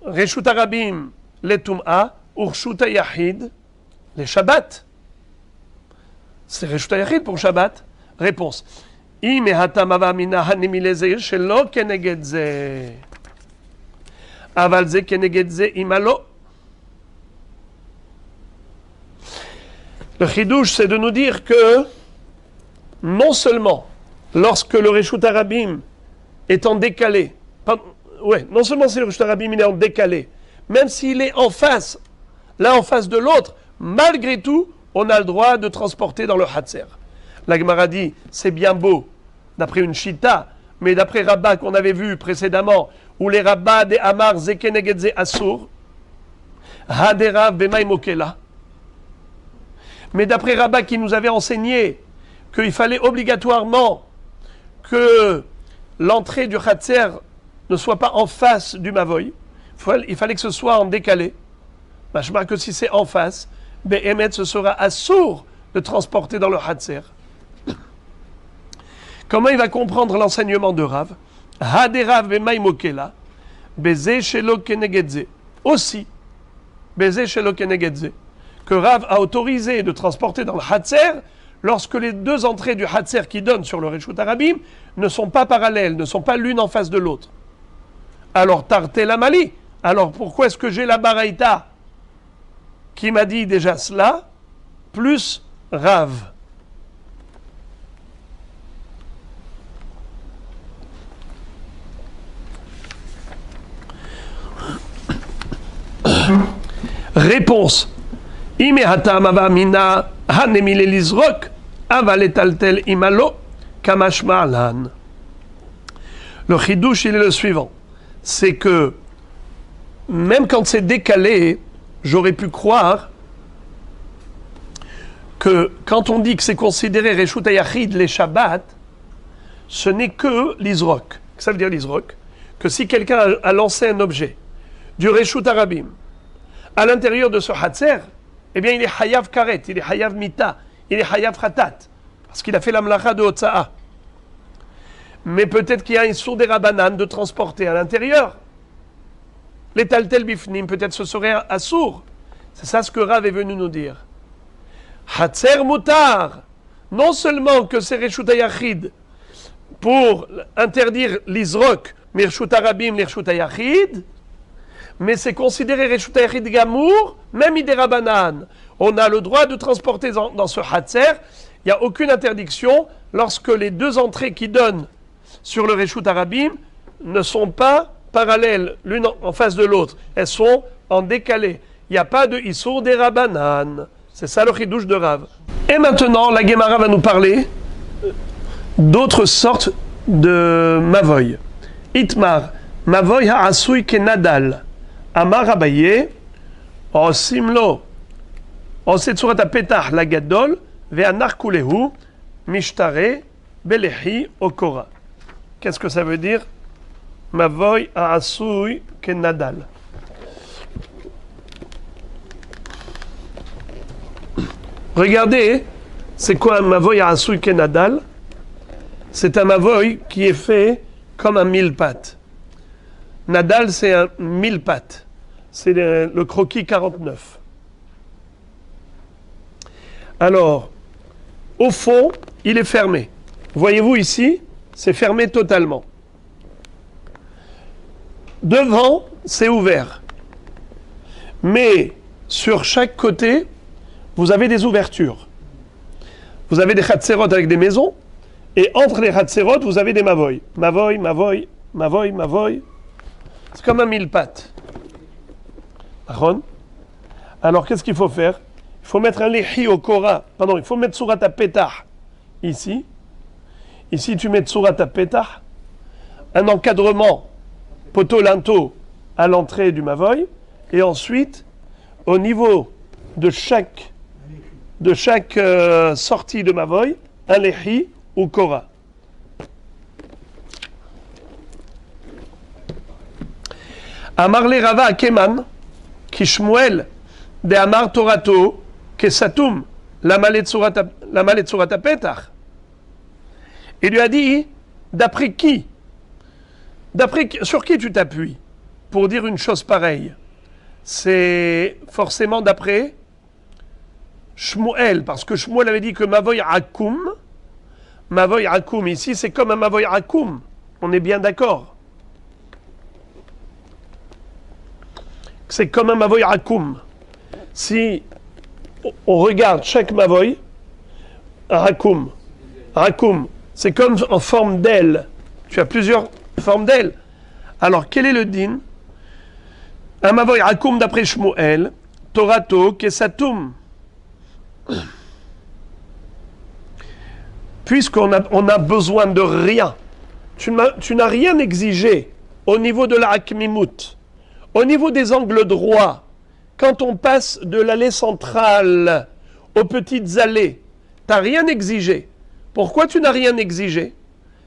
Reshut Arabim, les Tum'a, Urshut Yahid, les Shabbat. C'est Reshut Yahid pour Shabbat. Réponse. Ime Hatamava Mina Hanimileze, Shelo Kenegedze. Avalze Kenegedze Imalo. Le chidouche, c'est de nous dire que non seulement lorsque le Reshut Arabim est en décalé, non seulement si le Reshut Arabim il est en décalé, même s'il est en face, l'un en face de l'autre, malgré tout, on a le droit de transporter dans le Hatser. La Gemara dit, c'est bien beau, d'après une Shita, mais d'après Rabbah qu'on avait vu précédemment, où les Rabbah des Amar Zekenegedze Assour, Hadera Bemaim Okela. Mais d'après Rabbah qui nous avait enseigné qu'il fallait obligatoirement que l'entrée du Hatser ne soit pas en face du Mavoy, il fallait que ce soit en décalé. Je marque que si c'est en face, Behemet, ce sera assour de transporter dans le Hatser. Comment il va comprendre l'enseignement de Rav? Haderav bemaimokela, beze shelo kenegedze. Aussi, beze shelo kenegedze. Que Rav a autorisé de transporter dans le Hatser lorsque les 2 entrées du Hatser qui donnent sur le Reshut Arabim ne sont pas parallèles, ne sont pas l'une en face de l'autre. Alors, Tarte la Mali. Alors, pourquoi est-ce que j'ai la Baraïta qui m'a dit déjà cela, plus Rav? Réponse. Imehata mina hanemile lizrok avaletaltel imalo kamashma'lan. Le chidouche, il est le suivant. C'est que, même quand c'est décalé, j'aurais pu croire que quand on dit que c'est considéré Reshut HaYachid les Shabbat, ce n'est que l'Izrok. Ça veut dire l'Izrok, que si quelqu'un a lancé un objet du Reshut HaRabim à l'intérieur de ce Hatzer, eh bien il est Hayav Karet, il est Hayav Mita, il est Hayav Khatat, parce qu'il a fait la mlacha de Hotza'a. Mais peut-être qu'il y a un sourd des Rabbanan de transporter à l'intérieur. Les Taltel Bifnim, peut-être ce serait un sourd. C'est ça ce que Rav est venu nous dire. Hatzer Mutar, non seulement que c'est Reshut HaYachid pour interdire l'Izrok, mais Reshut HaRabim, Reshut HaYachid, mais c'est considéré Reshut HaYachid Gamour, même Idé Rabbanan. On a le droit de transporter dans ce Hatzer, il n'y a aucune interdiction lorsque les deux entrées qui donnent sur le Reshut HaRabim ne sont pas parallèles l'une en face de l'autre, elles sont en décalé. Il n'y a pas de Issour des Rabbanan. C'est ça le chidouche de Rav. Et maintenant, la Gemara va nous parler d'autres sortes de Mavoy. Itmar, Mavoy ha'asui kenadal. Amar Abaye, Osimlo, Osetsurat ha'petach lagadol, ve'anar kulehu, mishtare, belehi, okora. Qu'est-ce que ça veut dire? Mavoy ha'asui kenadal. Regardez, c'est quoi un mavoy ha'asui kenadal? C'est un mavoy qui est fait comme un mille-pattes. Nadal, c'est un mille-pattes. C'est le croquis 49. Alors, au fond, il est fermé. Voyez-vous ici, c'est fermé totalement. Devant, c'est ouvert. Mais sur chaque côté, vous avez des ouvertures. Vous avez des chatzerot avec des maisons, et entre les chatzerot, vous avez des mavoy. Mavoy, mavoy, mavoy, mavoy. C'est comme un mille-pattes. Alors, qu'est-ce qu'il faut faire? Il faut mettre un lehi au Korah. Pardon, il faut mettre Surat HaPetach ici. Ici, tu mets Surat HaPetach. Un encadrement poteau-linteau à l'entrée du mavoy. Et ensuite, au niveau de chaque sortie de mavoy, un lehi ou Korah. Amar le Rava Akeman, ki Shmuel de Amar Torato, Kesatum, la malet Surat HaPetach. Il lui a dit, d'après qui? Sur qui tu t'appuies pour dire une chose pareille? C'est forcément d'après Shmuel, parce que Shmuel avait dit que Mavoy Akum ici, c'est comme un Mavoy Akum. On est bien d'accord. C'est comme un Mavoy Akum. Si on regarde chaque Mavoy, Akum, c'est comme en forme d'aile. Tu as plusieurs formes d'aile. Alors, quel est le din? Un Mavoy Akum d'après Shmuel, Torato, Kesatum. Puisqu'on a besoin de rien, tu n'as rien exigé au niveau de la Hakmimut. Au niveau des angles droits, quand on passe de l'allée centrale aux petites allées, tu n'as rien exigé. Pourquoi tu n'as rien exigé?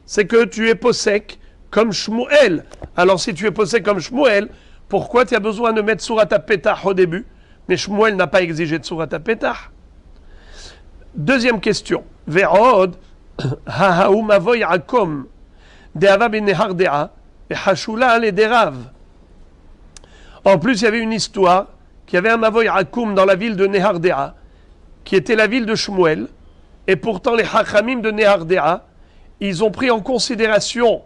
C'est que tu es possèque comme Shmuel. Alors si tu es possèque comme Shmuel, pourquoi tu as besoin de mettre Surat HaPetach au début? Mais Shmuel n'a pas exigé de Surat HaPetach. Deuxième question. Ve'od ha'ha'u mavoy akom de'ava b'nehar de'a ve'hashula le'derav. En plus, il y avait une histoire qu'il y avait un Mavoy Akum dans la ville de Nehardea, qui était la ville de Shmuel, et pourtant les Hachamim de Nehardea, ils ont pris en considération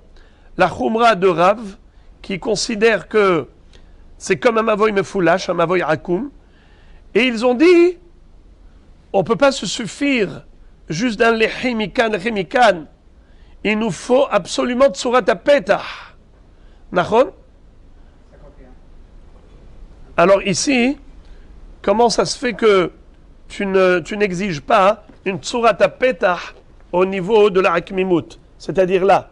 la Khumra de Rav, qui considère que c'est comme un Mavoy Mefoulash, un Mavoy Akum, et ils ont dit, on ne peut pas se suffire juste d'un Lechimikan, il nous faut absolument Tsurat HaPetach. Nachon? Alors ici, comment ça se fait que tu n'exiges pas une Tsurat HaPetach au niveau de la Hakmimut? C'est-à-dire là,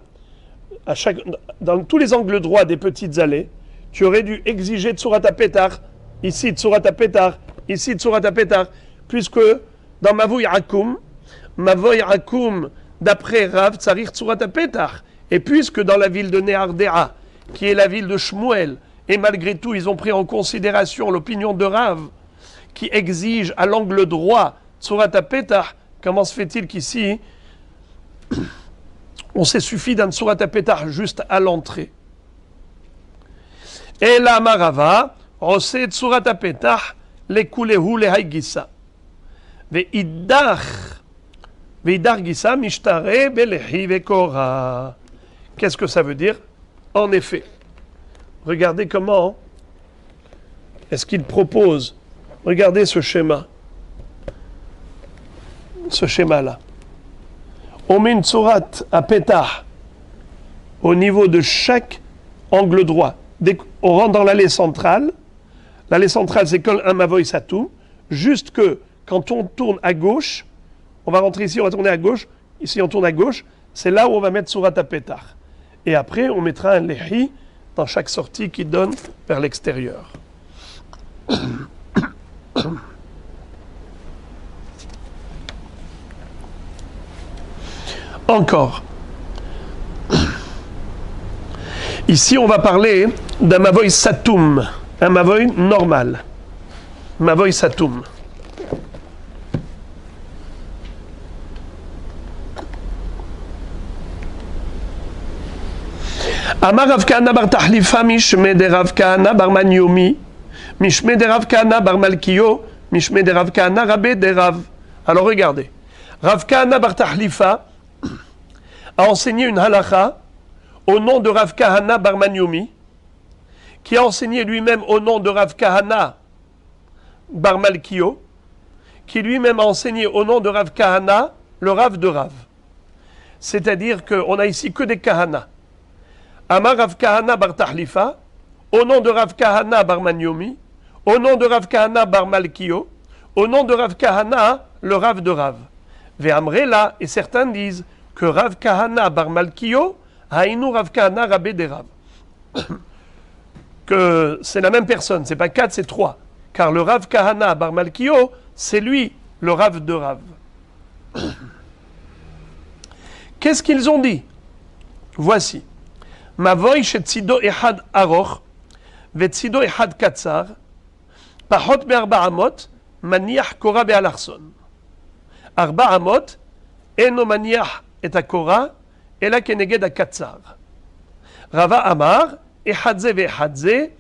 dans tous les angles droits des petites allées, tu aurais dû exiger Tsurat HaPetach, ici Tsurat HaPetach, ici Tsurat HaPetach, puisque dans Mavoy Akum, d'après Rav, Tsarir Tsurat HaPetach, et puisque dans la ville de Nehardea, qui est la ville de Shmuel, et malgré tout, ils ont pris en considération l'opinion de Rav, qui exige à l'angle droit Tsurat HaPetach, comment se fait-il qu'ici, on s'est suffi d'un Tsurat HaPetach juste à l'entrée? Et la Marava, Rosé Tsurat HaPetach, Lekulehu Lehaigisa. Ve'idar Gisa, Mishtare, Belehi, Vekora. Qu'est-ce que ça veut dire? En effet, regardez comment est-ce qu'il propose. Regardez ce schéma. Ce schéma-là. On met une Tsurat HaPetach au niveau de chaque angle droit. Dès qu'on rentre dans l'allée centrale, c'est comme un Mavoy Satou, juste que quand on tourne à gauche, on va rentrer ici, on va tourner à gauche, ici on tourne à gauche, c'est là où on va mettre Tsurat HaPetach. Et après, on mettra un Lehi dans chaque sortie qui donne vers l'extérieur. Encore. Ici, on va parler d'un Mavoy Satoum, un Mavoy normal. Mavoy Satoum. Amar Rav Kahana bar Tahlifa mishme de Rav Kahana bar Manyomi mishme de Rav Kahana bar Malkiyo mishme de Rav Kahana rabbe de Rav. Alors regardez, Rav Kahana bar Tahlifa a enseigné une halakha au nom de Rav Kahana bar Manyomi, qui a enseigné lui-même au nom de Rav Kahana bar Malkiyo, qui lui-même a enseigné au nom de Rav Kahana, le Rav de Rav. C'est-à-dire qu'on a ici que des Kahana. Amar Rav Kahana bar Tahlifa, au nom de Rav Kahana bar Manyomi, au nom de Rav Kahana bar Malkiyo, au nom de Rav Kahana, le Rav de Rav. Ve'amrela, et certains disent que Rav Kahana bar Malkiyo, haïnou Rav Kahana rabbe de Rav. Que c'est la même personne, c'est pas 4, c'est 3. Car le Rav Kahana bar Malkiyo, c'est lui, le Rav de Rav. Qu'est-ce qu'ils ont dit? Voici. Mavoy shetzido ehad aroch, vetzido ehad katzar, pachot be'arba amot, maniach kora be'alarson. Arba amot, eno maniach et akora, ela keneged akatzar. Rava amar, ehadze ve'ehadze,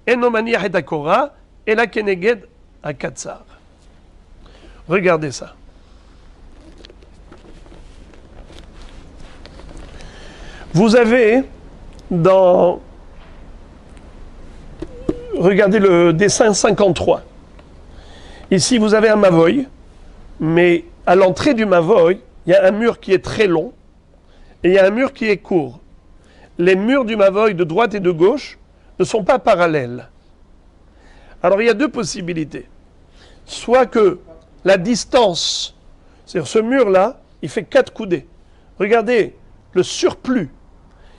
eno maniach et akora, ela keneged akatzar. Regardez ça. Vous avez regardez le dessin 53. Ici, vous avez un Mavoy, mais à l'entrée du Mavoy, il y a un mur qui est très long et il y a un mur qui est court. Les murs du Mavoy de droite et de gauche ne sont pas parallèles. Alors, il y a deux possibilités. Soit que la distance, c'est-à-dire ce mur-là, il fait 4 coudées. Regardez le surplus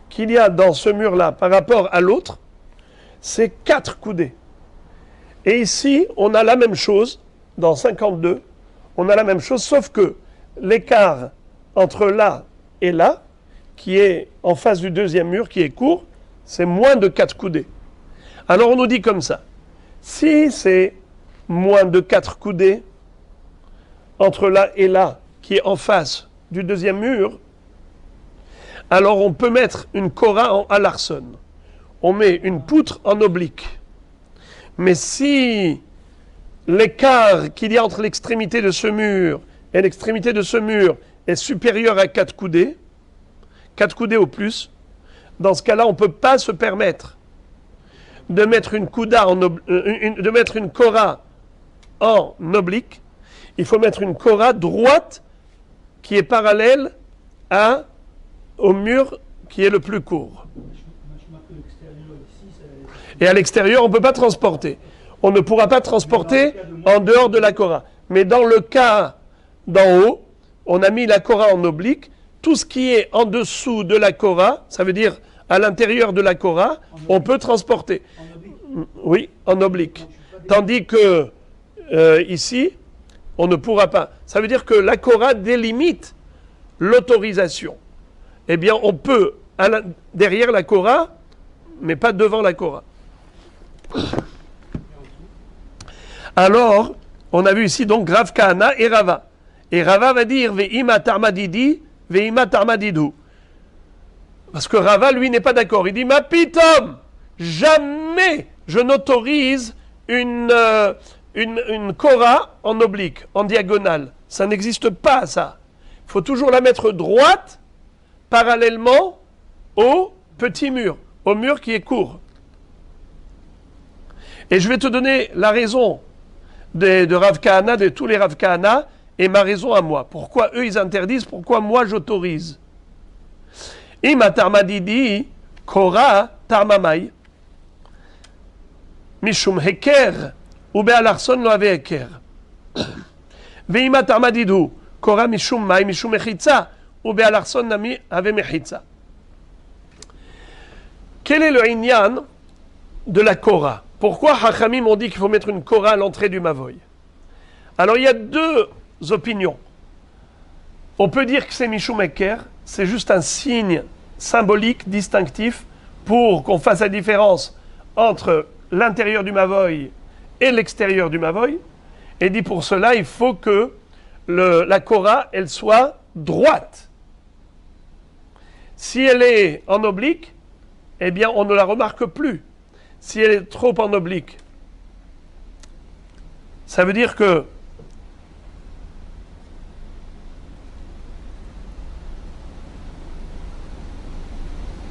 qu'il y a dans ce mur-là par rapport à l'autre, c'est 4 coudées. Et ici, on a la même chose, dans 52, on a la même chose, sauf que l'écart entre là et là, qui est en face du deuxième mur, qui est court, c'est moins de 4 coudées. Alors on nous dit comme ça, si c'est moins de 4 coudées, entre là et là, qui est en face du deuxième mur, alors on peut mettre une kora en alarson. On met une poutre en oblique. Mais si l'écart qu'il y a entre l'extrémité de ce mur et l'extrémité de ce mur est supérieur à 4 coudées au plus, dans ce cas-là, on ne peut pas se permettre de mettre une kora en oblique. Il faut mettre une kora droite qui est parallèle au mur qui est le plus court. Et à l'extérieur, on ne peut pas transporter. On ne pourra pas transporter en dehors de la kora. Mais dans le cas d'en haut, on a mis la kora en oblique tout ce qui est en dessous de la Korah, ça veut dire à l'intérieur de la Korah, on peut transporter. Oui, en oblique. Tandis que ici, on ne pourra pas. Ça veut dire que la Korah délimite l'autorisation. Eh bien, on peut, derrière la Korah, mais pas devant la Korah. Alors, on a vu ici donc Rav Kahana et Rava. Et Rava va dire Ve'ima tarmadidi, Ve'ima tarmadidu. Parce que Rava, lui, n'est pas d'accord. Il dit Ma pitom, jamais je n'autorise une Korah en oblique, en diagonale. Ça n'existe pas, ça. Il faut toujours la mettre droite, parallèlement au petit mur, au mur qui est court. Et je vais te donner la raison de Rav Kahana, de tous les Rav Kahana, et ma raison à moi. Pourquoi eux, ils interdisent, pourquoi moi, j'autorise. Ima tarmadidi, Korah tarmamai, mishum heker, ou be'alarson lo ave heker. Ve'ima tarmadidu, Korah mishum mai, mishum mechitza, ou be'alarson nami ave mechitza. Quel est le inyan de la Korah? Pourquoi Hachamim ont dit qu'il faut mettre une Korah à l'entrée du Mavoy? Alors il y a deux opinions. On peut dire que c'est Mishum Heker, c'est juste un signe symbolique, distinctif, pour qu'on fasse la différence entre l'intérieur du Mavoy et l'extérieur du Mavoy. Et dit pour cela, il faut que la Korah, elle soit droite. Si elle est en oblique, eh bien on ne la remarque plus. Si elle est trop en oblique, ça veut dire que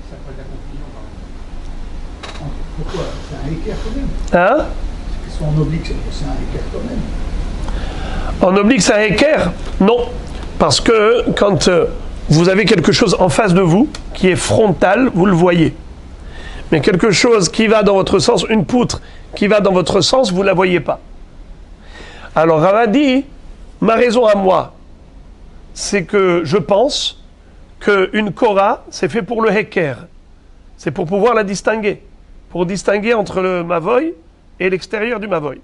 ça peut être la confusion. Pourquoi? C'est un équerre quand même. Hein? Qu'ils sont en oblique, c'est un équerre quand même. En oblique, c'est un équerre? Non. Parce que quand vous avez quelque chose en face de vous, qui est frontal, vous le voyez. Mais quelque chose qui va dans votre sens, une poutre qui va dans votre sens, vous ne la voyez pas. Alors Rava dit, ma raison à moi, c'est que je pense qu'une Korah, c'est fait pour le Heker. C'est pour pouvoir la distinguer. Pour distinguer entre le Mavoy et l'extérieur du Mavoy.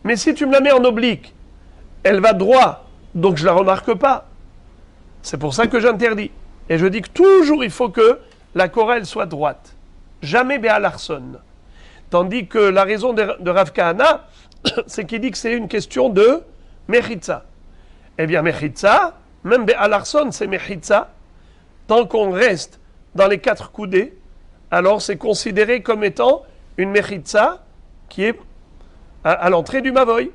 Mais si tu me la mets en oblique, elle va droit, donc je ne la remarque pas. C'est pour ça que j'interdis. Et je dis que toujours il faut que la Korah, elle soit droite. Jamais Béalarson. Tandis que la raison de Rav Kahana, c'est qu'il dit que c'est une question de Mechitza. Eh bien, Mechitza, même Béalarson, c'est Mechitza. Tant qu'on reste dans les 4 coudées, alors c'est considéré comme étant une Mechitza qui est à l'entrée du Mavoy.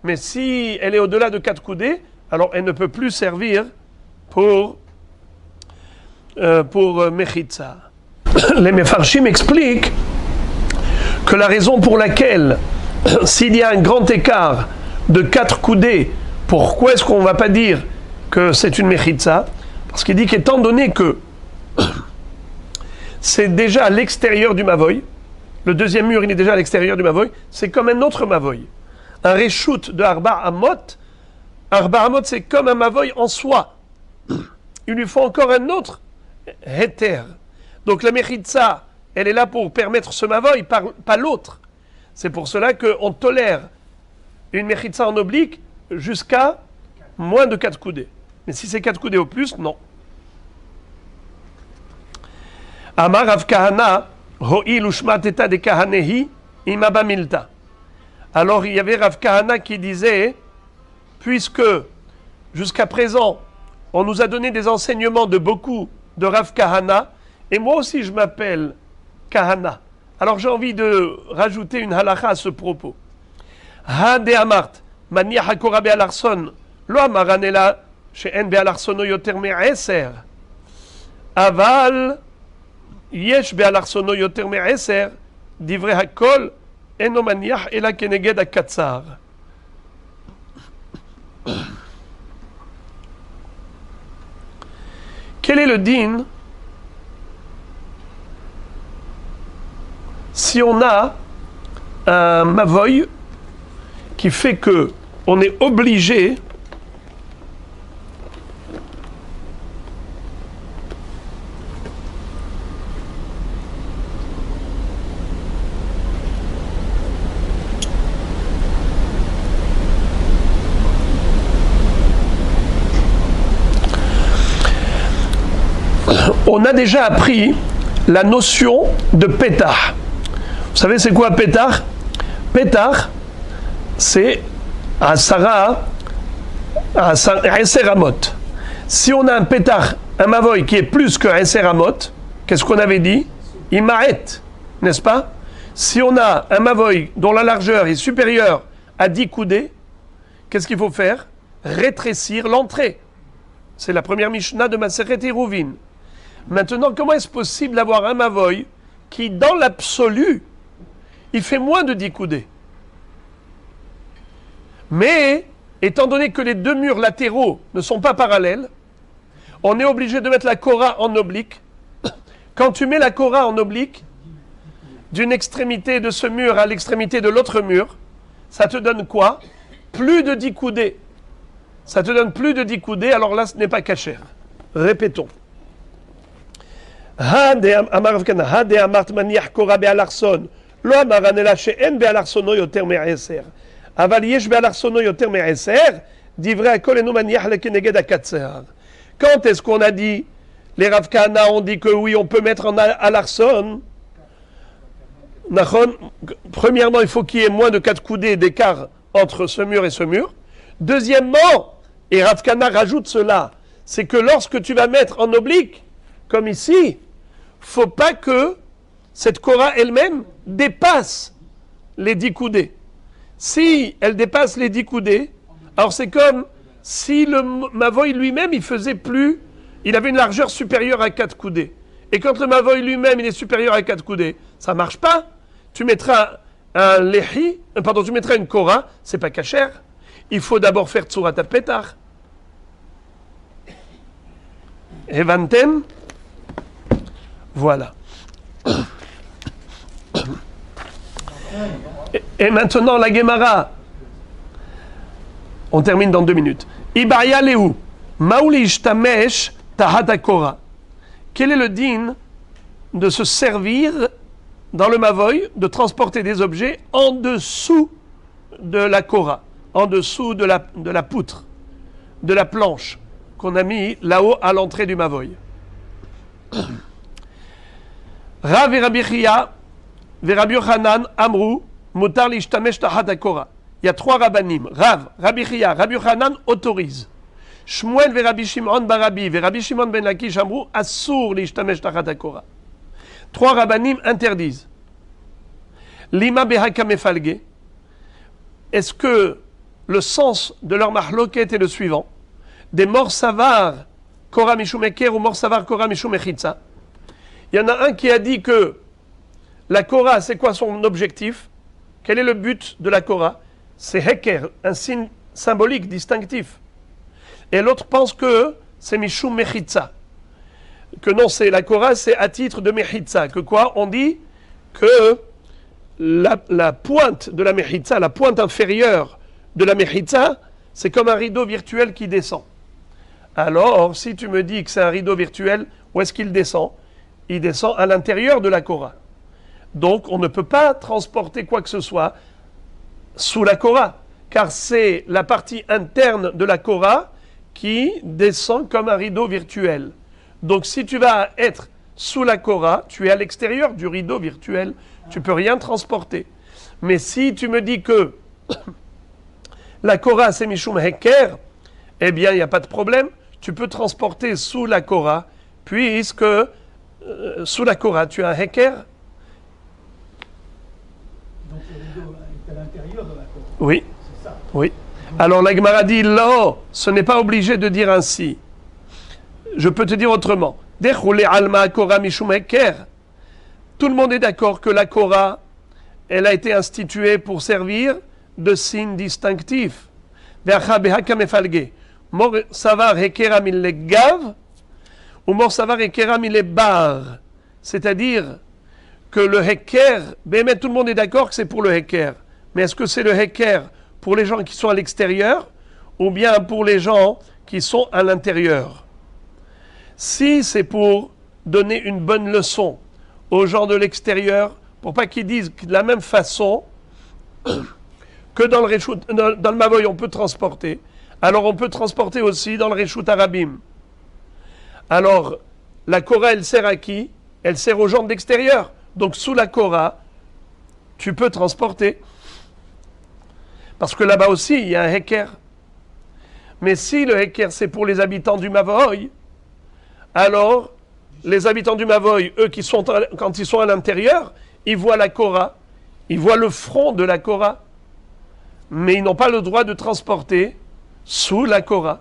Mais si elle est au-delà de 4 coudées, alors elle ne peut plus servir pour Mechitza. Les Mefarshim expliquent que la raison pour laquelle, s'il y a un grand écart de 4 coudées, pourquoi est-ce qu'on ne va pas dire que c'est une Mechitza? Parce qu'il dit qu'étant donné que c'est déjà à l'extérieur du Mavoy, le deuxième mur il est déjà à l'extérieur du Mavoy, c'est comme un autre Mavoy. Un reshoot de Arba Amot, c'est comme un Mavoy en soi. Il lui faut encore un autre Heter. Donc la Mechitza, elle est là pour permettre ce Mavoy, pas l'autre. C'est pour cela qu'on tolère une Mechitza en oblique jusqu'à moins de 4 coudées. Mais si c'est 4 coudées au plus, non. Amar Rav Kahana, Ho'il ushmateta de Kahanehi, imaba milta. Alors il y avait Rav Kahana qui disait, puisque jusqu'à présent, on nous a donné des enseignements de beaucoup de Rav Kahana, et moi aussi je m'appelle Kahana. Alors j'ai envie de rajouter une halakha à ce propos. Ha de amart, maniach hakora be'alarson, lo amaranela, she'en be'alarsono yoter me'eser. Aval, yesh be'alarsono yoter me'eser, divrei hakol, eno maniach ela keneged hakatzar. Quel est le din si on a un Mavoy qui fait que on est obligé On a déjà appris la notion de pétard. Vous savez c'est quoi pétard? Pétard, c'est un Sarah, un Eseramot. Si on a un pétard, un mavoy qui est plus qu'un Eseramot, qu'est-ce qu'on avait dit? Il m'arrête, n'est-ce pas? Si on a un mavoy dont la largeur est supérieure à 10 coudées, qu'est-ce qu'il faut faire? Rétrécir l'entrée. C'est la première Mishnah de Masechet Eruvin. Maintenant, comment est-ce possible d'avoir un mavoy qui, dans l'absolu, il fait moins de 10 coudées? Mais, étant donné que les deux murs latéraux ne sont pas parallèles, on est obligé de mettre la Korah en oblique. Quand tu mets la Korah en oblique, d'une extrémité de ce mur à l'extrémité de l'autre mur, ça te donne quoi? Plus de 10 coudées. Ça te donne plus de 10 coudées, alors là, ce n'est pas cachère. Répétons. Quand est-ce qu'on a dit, les Rav Kahana ont dit que oui, on peut mettre en alarson? Premièrement, il faut qu'il y ait moins de 4 coudées d'écart entre ce mur et ce mur. Deuxièmement, et Rav Kahana rajoute cela, c'est que lorsque tu vas mettre en oblique, comme ici, faut pas que cette Korah elle-même dépasse les 10 coudées. Si elle dépasse les 10 coudées, alors c'est comme si le mavoy lui-même, il avait une largeur supérieure à 4 coudées. Et quand le mavoy lui-même, il est supérieur à 4 coudées, ça marche pas. Tu mettras tu mettras une Korah, c'est pas cachère. Il faut d'abord faire Tsurat HaPetach. Evantem? Voilà. Et maintenant, la Gemara. On termine dans 2 minutes. Ibaria Lehu. Mauli ishtamesh tahat Korah. Quel est le din de se servir dans le mavoy, de transporter des objets en dessous de la Korah, en dessous de la poutre, de la planche qu'on a mis là-haut à l'entrée du mavoy. Rav et Rabbi Chia, Rabbi Yochanan, Amrou, Mutar l'ishtamesh tahat Korah. Il y a 3 rabbanim. Rav, Rabbi Chia, Rabbi Yochanan autorisent. Shmuel ve Rabbi Shimon Barabi, ve Rabbi Shimon ben Lakish Amrou, Assur l'ishtamesh tahat Korah. 3 rabbanim interdisent. Lima behaka mefalge. Est-ce que le sens de leur mahloket est le suivant? Des morts savars, Korah mishum eker ou morts savars, Korah mishum echitza. Il y en a un qui a dit que la Korah, c'est quoi son objectif? Quel est le but de la Korah? C'est heker, un signe symbolique, distinctif. Et l'autre pense que c'est mishum mechitza. Que non, c'est la Korah, c'est à titre de mechitza. Que quoi? On dit que la pointe de la mechitza, la pointe inférieure de la mechitza, c'est comme un rideau virtuel qui descend. Alors, si tu me dis que c'est un rideau virtuel, où est-ce qu'il descend? Il descend à l'intérieur de la Korah. Donc, on ne peut pas transporter quoi que ce soit sous la Korah, car c'est la partie interne de la Korah qui descend comme un rideau virtuel. Donc, si tu vas être sous la Korah, tu es à l'extérieur du rideau virtuel, tu ne peux rien transporter. Mais si tu me dis que la Korah c'est Mishum Heker, eh bien, il n'y a pas de problème. Tu peux transporter sous la Korah, puisque sous la Korah, tu as un Heker. Donc le rideau est à l'intérieur de la Korah. Oui. C'est ça. Oui. Alors la Gemara dit, non, ce n'est pas obligé de dire ainsi. Je peux te dire autrement. Dechule alma Korah mishum Heker. Tout le monde est d'accord que la Korah, elle a été instituée pour servir de signe distinctif. Mor savar hekeram il le gav, ou mor savar hekeram il le bar. C'est-à-dire que le heker, mais tout le monde est d'accord que c'est pour le heker. Mais est-ce que c'est le heker pour les gens qui sont à l'extérieur, ou bien pour les gens qui sont à l'intérieur? Si c'est pour donner une bonne leçon aux gens de l'extérieur, pour pas qu'ils disent de la même façon que dans le Mavoy on peut transporter, alors on peut transporter aussi dans le Reshut Arabim. Alors, La Korah, elle sert à qui? Elle sert aux gens de l'extérieur. Donc sous la Korah, tu peux transporter. Parce que là-bas aussi, il y a un Heker. Mais si le Heker, c'est pour les habitants du Mavoy, alors les habitants du Mavoy, eux, quand ils sont à l'intérieur, ils voient la Korah, ils voient le front de la Korah, mais ils n'ont pas le droit de transporter sous la Korah.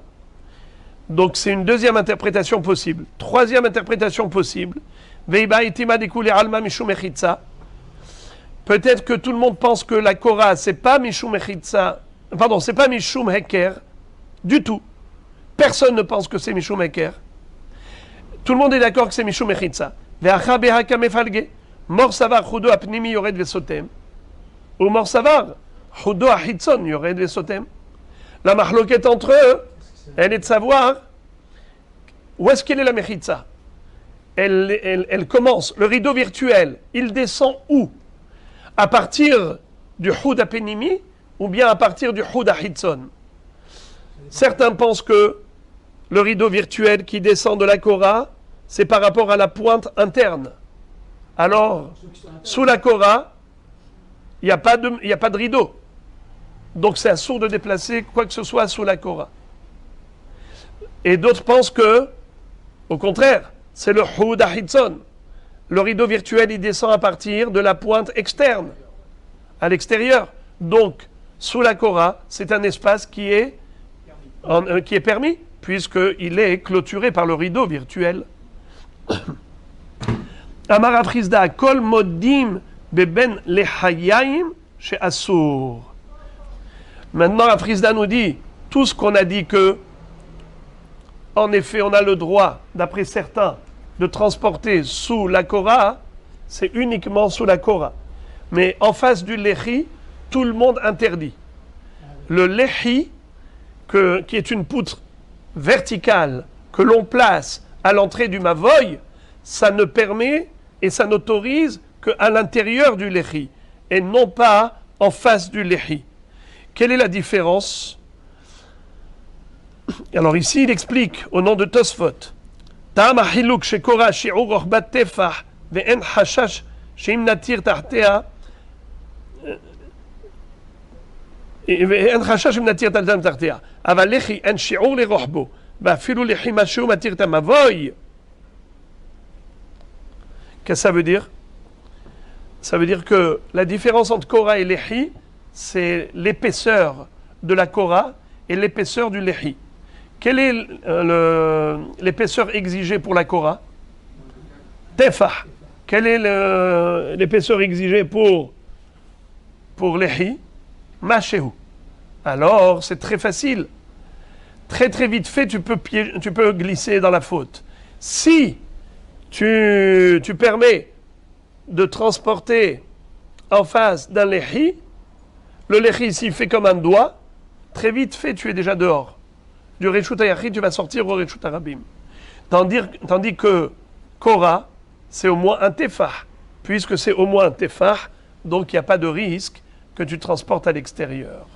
Donc c'est une deuxième interprétation possible. Troisième interprétation possible, peut-être que tout le monde pense que la Korah, c'est pas Mishum Echitza, pardon, c'est pas Mishum Heker du tout. Personne ne pense que c'est Mishum Heker. Tout le monde est d'accord que c'est Mishum Echitza. Mor savar chudo apnimi yored vesotem. Ou mor savar chudo achitzon yored vesotem. La mahloquette entre eux, elle est de savoir où est-ce qu'elle est la Mechitza. Elle commence, le rideau virtuel, il descend où? À partir du Houd Apenimi ou bien à partir du Houd Achitzon. Certains pensent que le rideau virtuel qui descend de la Korah, c'est par rapport à la pointe interne. Alors, sous la Korah, il n'y a pas de rideau. Donc c'est assourd de déplacer quoi que ce soit sous la Korah. Et d'autres pensent que, au contraire, c'est le Houd Achitzon. Le rideau virtuel, il descend à partir de la pointe externe, à l'extérieur. Donc, sous la Korah, c'est un espace qui est permis, puisqu'il est clôturé par le rideau virtuel. Amar Afrizda, Kol Modim Beben Lehayayim chez Assour. Maintenant, Afrizda nous dit, tout ce qu'on a dit que, en effet, on a le droit, d'après certains, de transporter sous la Korah, c'est uniquement sous la Korah. Mais en face du Lehi, tout le monde interdit. Le Lehi, qui est une poutre verticale que l'on place à l'entrée du Mavoy, ça ne permet et ça n'autorise qu'à l'intérieur du Lehi, et non pas en face du Lehi. Quelle est la différence? Alors ici, il explique au nom de Tosfot. טעם החילוק שקורה שיעור רוחבת טפח ואין חשש שאם נתיר תחתיה ואין חשש אם נתיר תחתיה אבל לכי אין שיעור לרוחבו ואפילו לכי משהו מתיר את המבוי. Qu'est-ce que ça veut dire? Ça veut dire que la différence entre Korah et Lehi, c'est l'épaisseur de la Korah et l'épaisseur du Lehi. Quelle est l'épaisseur exigée pour la Korah? Tefah. Quelle est l'épaisseur exigée pour Lehi? Mashehu. Alors, c'est très facile. Très très vite fait, tu peux glisser dans la faute. Si tu permets de transporter en face d'un Lehi, le Lehi ici fait comme un doigt, très vite fait, tu es déjà dehors. Du Reshut HaYachid, tu vas sortir au Reshut HaRabim. Tandis que Korah, c'est au moins un tefah. Puisque c'est au moins un tefah, donc il n'y a pas de risque que tu transportes à l'extérieur.